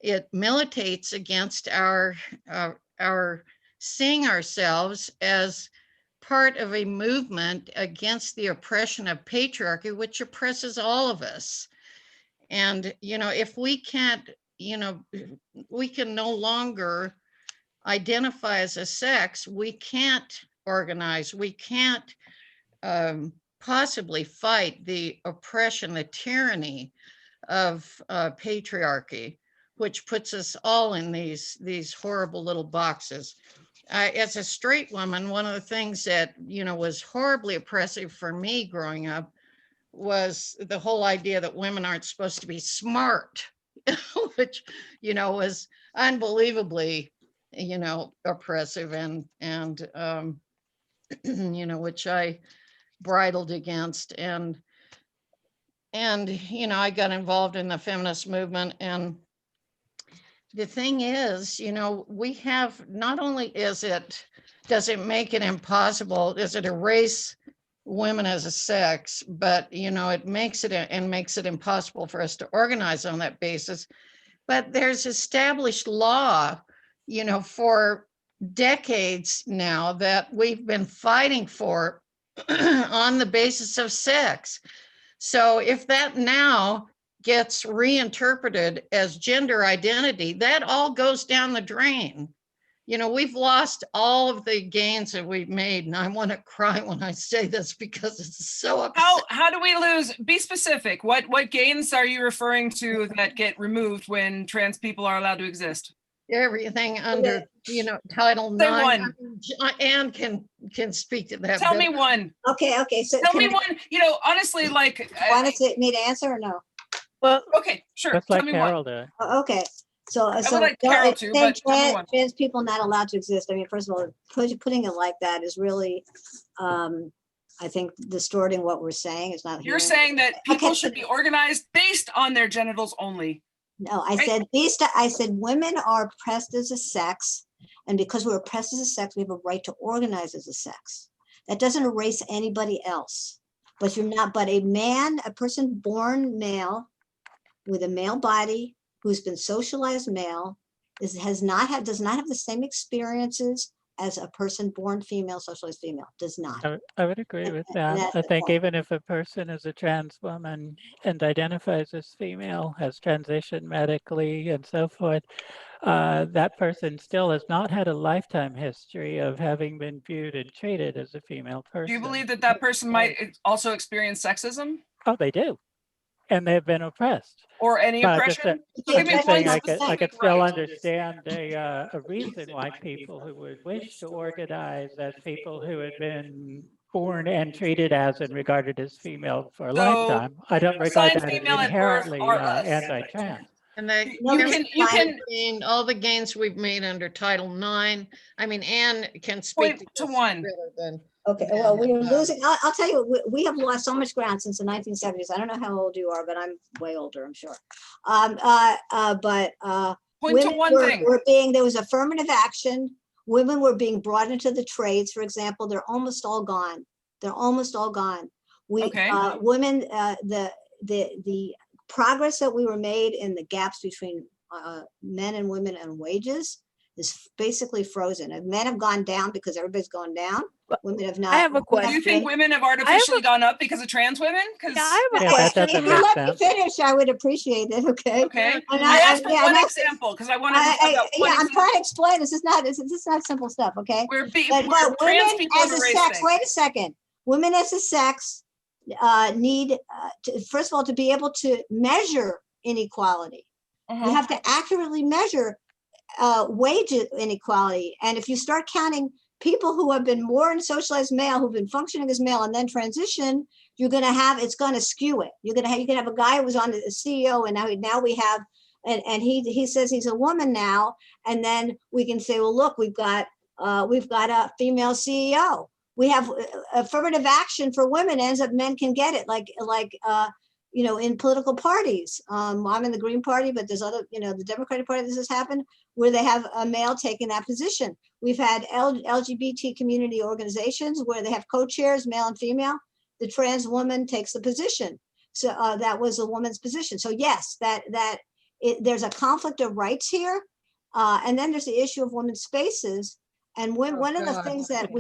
it militates against our seeing ourselves as part of a movement against the oppression of patriarchy, which oppresses all of us. And, if we can't, we can no longer identify as a sex, we can't organize, we can't possibly fight the oppression, the tyranny of patriarchy, which puts us all in these horrible little boxes. As a straight woman, one of the things that was horribly oppressive for me growing up was the whole idea that women aren't supposed to be smart, which was unbelievably oppressive and which I bridled against. And I got involved in the feminist movement. And the thing is, we have, not only does it make it impossible, does it erase women as a sex, but it makes it impossible for us to organize on that basis. But there's established law, for decades now that we've been fighting for on the basis of sex. So if that now gets reinterpreted as gender identity, that all goes down the drain. We've lost all of the gains that we've made. And I want to cry when I say this because it's so upsetting. How do we lose? Be specific. What gains are you referring to that get removed when trans people are allowed to exist? Everything under, Title Say 9. one. Anne can speak to that. Tell me one. Okay. So Tell me one. Honestly, like. wanted me to answer or no? Well, Okay, sure. Just Tell like me Carol one. did. Okay. So would like Carol to, but tell me one. trans people not allowed to exist. I mean, first of all, putting it like that is really, I think, distorting what we're saying. It's not. You're saying that people Okay. should be organized based on their genitals only. No, I said women are oppressed as a sex, and because we're oppressed as a sex, we have a right to organize as a sex. That doesn't erase anybody else. But a person born male with a male body who's been socialized male does not have the same experiences as a person born female, socialized female. Does not. I would agree with that. that's I the think point. even if a person is a trans woman and identifies as female, has transitioned medically and so forth, that person still has not had a lifetime history of having been viewed and treated as a female person. Do you believe that person might also experience sexism? Oh, they do. And they've been oppressed. Or any But I'm just oppression? saying- Give me I'm just one saying I specific could still right. understand a reason why people who would wish to organize as people who had been born and treated as and regarded as female for a So, lifetime. I don't regard assigned that as female at birth inherently are us. anti-trans. And they, No, You can gain all the gains we've made under Title IX. I mean, Anne can speak point to this one. better than. Okay, well, we're losing, I'll tell you, we have lost so much ground since the 1970s. I don't know how old you are, but I'm way older, I'm sure. Point to one thing. There was affirmative action. Women were being brought into the trades, for example. They're almost all gone. Okay. Women, the progress that we were made in the gaps between men and women and wages is basically frozen. And men have gone down because everybody's gone down. But Women have not. I have a Do you think question. women have artificially gone up because of trans women? Because Yeah, I have a Yeah, that question. doesn't If you make let me sense. finish, I would appreciate it, okay? okay, And I asked for yeah, one no, example because I wanted to talk about one yeah, I'm example trying to explain. This is not simple stuff, okay? where, But where trans women people as have a erased sex, things. wait a second. Women as a sex need, first of all, to be able to measure inequality. You have to accurately measure wage inequality. And if you start counting people who have been born socialized male, who've been functioning as male and then transition, you're going to have, it's going to skew it. You can have a guy who was on the CEO, and now we have, and he says he's a woman now, and then we can say, well, look, we've got a female CEO. We have affirmative action for women, ends up men can get it, like in political parties. I'm in the Green Party, but there's other, the Democratic Party, this has happened, where they have a male taking that position. We've had LGBT community organizations where they have co-chairs, male and female. The trans woman takes the position. So that was a woman's position. So yes, there's a conflict of rights here. And then there's the issue of women's spaces. And one of the things that we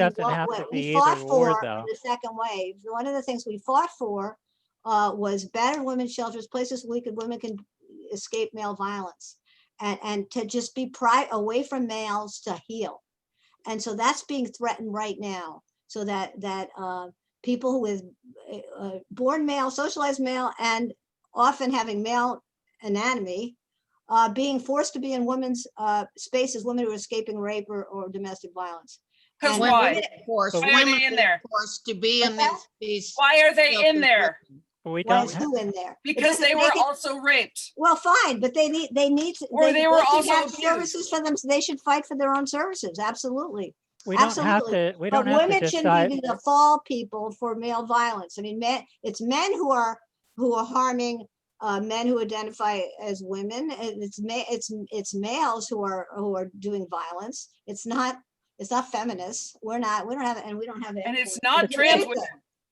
fought for in the second wave, one of the things we fought for was battered women's shelters, places where women can escape male violence, and to just be away from males to heal. And so that's being threatened right now. So that people who is born male, socialized male, and often having male anatomy, being forced to be in women's spaces, women who are escaping rape or domestic violence. Because Women why? are forced- Why are they women in are there? Forced to be in these. Why are they in there? We Why don't is have, who in there? Because they were also raped. Well, fine, but they need Or they were should also have abused. services for them. So they should fight for their own services. Absolutely. we don't have Absolutely. to, we don't But have to women shouldn't be decide. the fall people for male violence. I mean, it's men who are harming men who identify as women. And it's males who are doing violence. It's not feminists. We don't have And it's not trans women.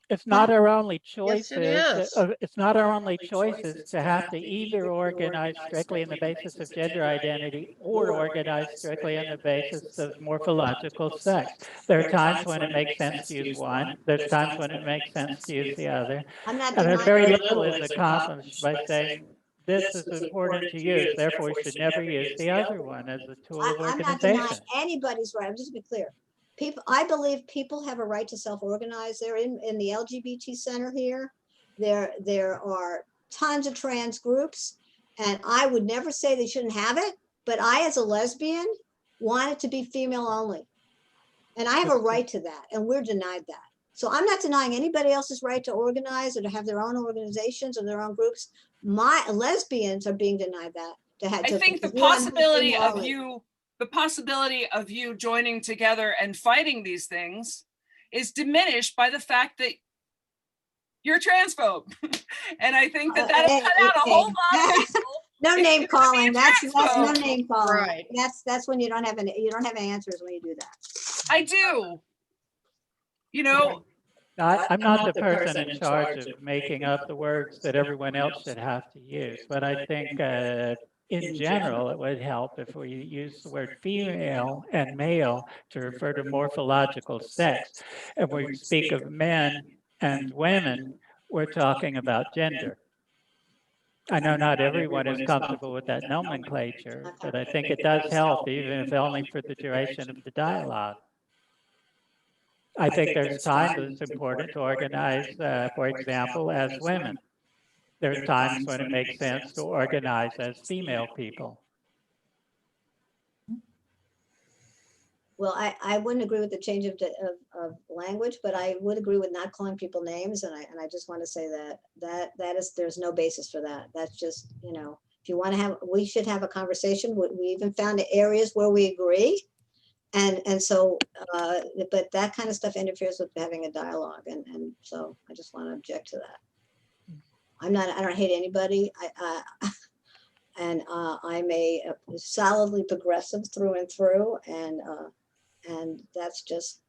It's not our only choices. Yes, it is. It's not our only choices to have to either organize strictly on the basis of gender identity or organize strictly on the basis of morphological sex. There are times when it makes sense to use one. There's times when it makes sense to use the other. I'm not And denying very that. little is accomplished by saying this is important to use, therefore we should never use the other one as a tool of I'm not denying organization. anybody's right. I'm just to be clear. I believe people have a right to self-organize. They're in the LGBT center here. There are tons of trans groups, and I would never say they shouldn't have it, but I, as a lesbian, want it to be female only. And I have a right to that, and we're denied that. So I'm not denying anybody else's right to organize or to have their own organizations or their own groups. My lesbians are being denied that. I think the possibility of you joining together and fighting these things is diminished by the fact that you're transphobe. And I think that that'll cut out a whole lot of people. No name calling. That's no transphobe. name calling. Right. That's when you don't have answers when you do that. I do. I'm not the person in charge of making up the words that everyone else should have to use, but I think in general, it would help if we use the word female and male to refer to morphological sex. If we speak of men and women, we're talking about gender. I know not everyone is comfortable with that nomenclature, but I think it does help, even if only for the duration of the dialogue. I think there's times it's important to organize, for example, as women. There's times when it makes sense to organize as female people. Well, I wouldn't agree with the change of language, but I would agree with not calling people names. And I just want to say there's no basis for that. That's just, if you want to we should have a conversation. We even found areas where we agree. And so, but that kind of stuff interferes with having a dialogue. And so I just want to object to that. I don't hate anybody. I'm a solidly progressive through and through. And that's just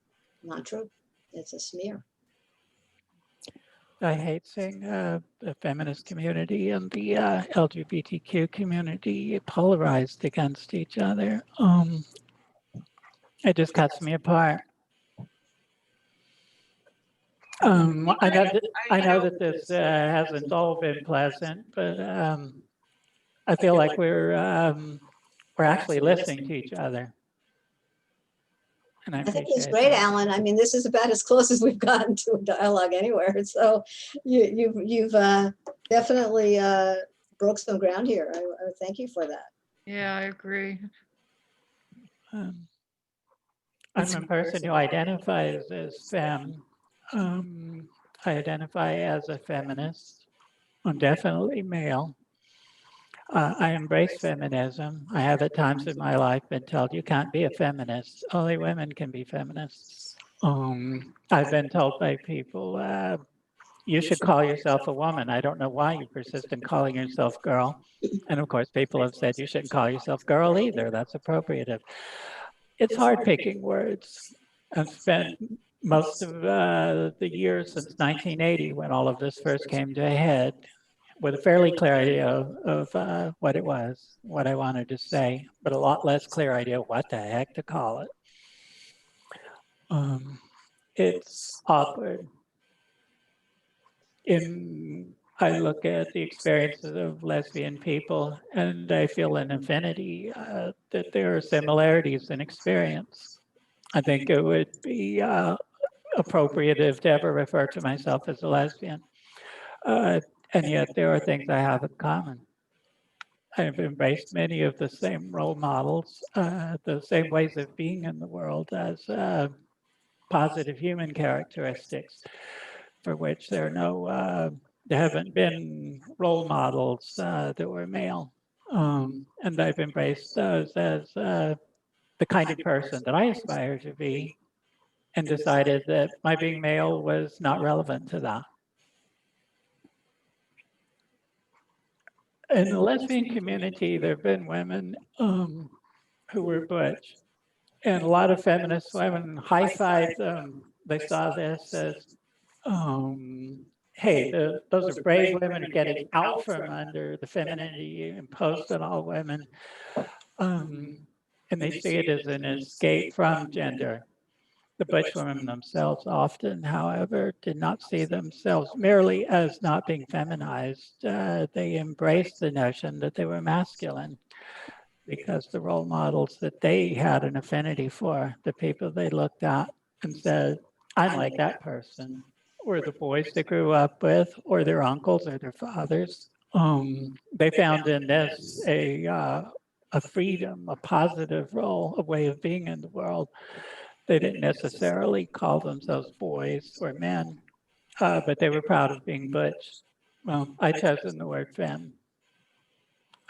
not true. It's a smear. I hate seeing the feminist community and the LGBTQ community polarized against each other. It just cuts me apart. I know that this hasn't all been pleasant, but I feel like we're actually listening to each other. And I think it's great, that. Alan. I mean, this is about as close as we've gotten to a dialogue anywhere. So you've definitely broke some ground here. I thank you for that. Yeah, I agree. I'm a person who identifies as femme. I identify as a feminist. I'm definitely male. I embrace feminism. I have at times in my life been told you can't be a feminist. Only women can be feminists. I've been told by people, you should call yourself a woman. I don't know why you persist in calling yourself girl. And of course, people have said you shouldn't call yourself girl either. That's appropriative. It's hard picking words. I've spent most of the years since 1980, when all of this first came to a head, with a fairly clear idea of what it was, what I wanted to say, but a lot less clear idea what the heck to call it. It's awkward. I look at the experiences of lesbian people and I feel an affinity that there are similarities in experience. I think it would be appropriative to ever refer to myself as a lesbian. And yet there are things I have in common. I've embraced many of the same role models, the same ways of being in the world as positive human characteristics, for which there haven't been role models that were male. And I've embraced those as the kind of person that I aspire to be, and decided that my being male was not relevant to that. In the lesbian community, there have been women who were butch, and a lot of feminist women high-fived them. They saw this as, hey, those are brave women getting out from under the femininity imposed on all women. And they see it as an escape from gender. The butch women themselves often, however, did not see themselves merely as not being feminized. They embraced the notion that they were masculine because the role models that they had an affinity for, the people they looked at and said, I'm like that person, or the boys they grew up with, or their uncles or their fathers. They found in this a freedom, a positive role, a way of being in the world. They didn't necessarily call themselves boys or men, but they were proud of being butch. Well, I chosen the word femme.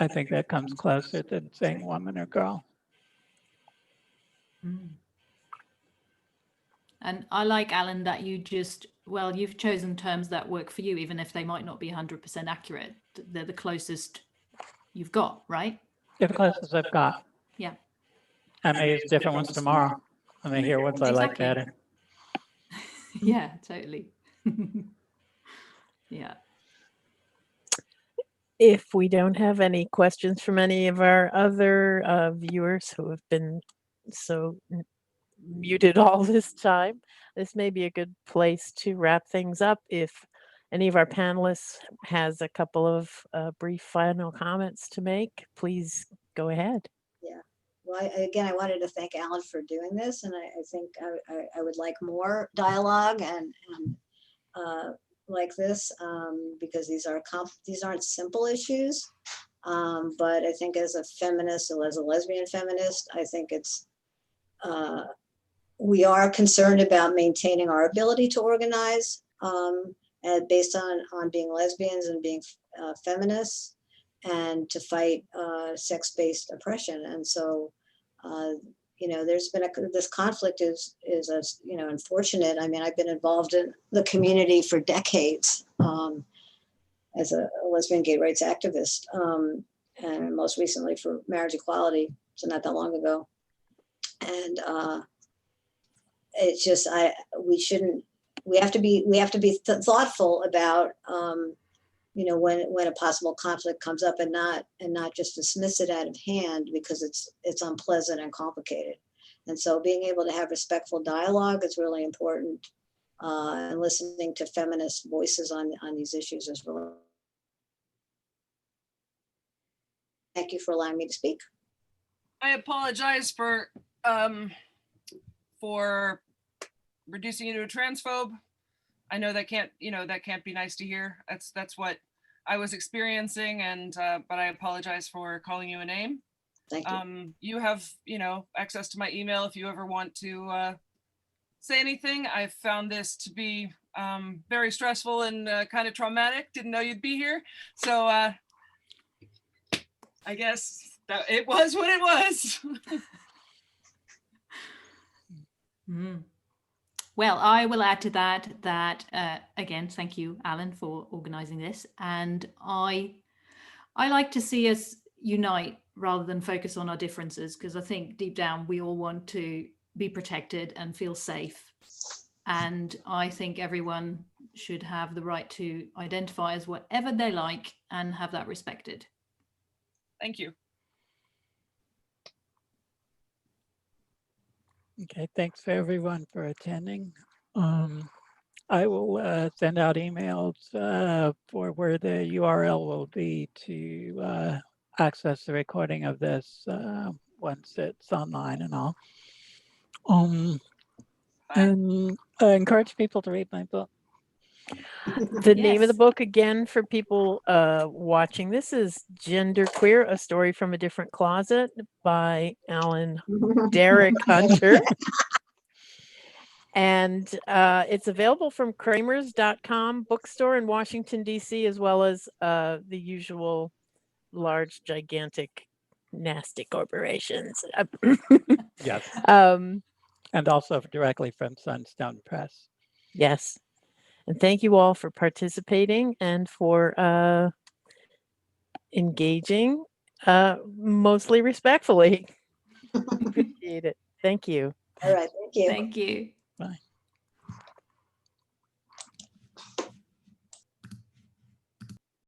I think that comes closer than saying woman or girl. And I like, Alan, that you've chosen terms that work for you, even if they might not be 100% accurate. They're the closest you've got, right? They're the closest I've got. Yeah. I may use different ones tomorrow. I may hear ones I like better. Yeah, totally. Yeah. If we don't have any questions from any of our other viewers who have been so muted all this time, this may be a good place to wrap things up. If any of our panelists has a couple of brief final comments to make, please go ahead. Yeah. Well, again, I wanted to thank Alan for doing this, and I think I would like more dialogue and like this, because these aren't simple issues. But I think as a feminist, or as a lesbian feminist, I think it's we are concerned about maintaining our ability to organize, and based on being lesbians and being feminists, and to fight sex-based oppression. And so, you know, there's been this conflict is you know, unfortunate. I mean, I've been involved in the community for decades as a lesbian gay rights activist, and most recently for marriage equality, so not that long ago. And it's just we have to be thoughtful about you know, when a possible conflict comes up, and not just dismiss it out of hand because it's unpleasant and complicated. And so being able to have respectful dialogue is really important. And listening to feminist voices on these issues is really. Thank you for allowing me to speak. I apologize for reducing you to a transphobe. I know that can't be nice to hear. That's what I was experiencing, and but I apologize for calling you a name. Thank you. You have, access to my email if you ever want to say anything. I found this to be very stressful and kind of traumatic. Didn't know you'd be here. So I guess that it was what it was. Well, I will add to that again, thank you, Allan, for organizing this. And I like to see us unite rather than focus on our differences, because I think deep down we all want to be protected and feel safe. And I think everyone should have the right to identify as whatever they like and have that respected. Thank you. Okay, thanks for everyone for attending. I will send out emails for where the URL will be to access the recording of this once it's online and all. And I encourage people to read my book. The name of the Yes. book again for people watching this is GenderQueer, A Story from a Different Closet by Allan Derek Hunter. And it's available from Kramers.com, Bookstore in Washington, D.C., as well as the usual large, gigantic, nasty corporations. Yes. Um, And also directly from Sunstone Press. yes. And thank you all for participating and for engaging, mostly respectfully. Appreciate it. Thank you. All right, thank you. Thank you. Bye.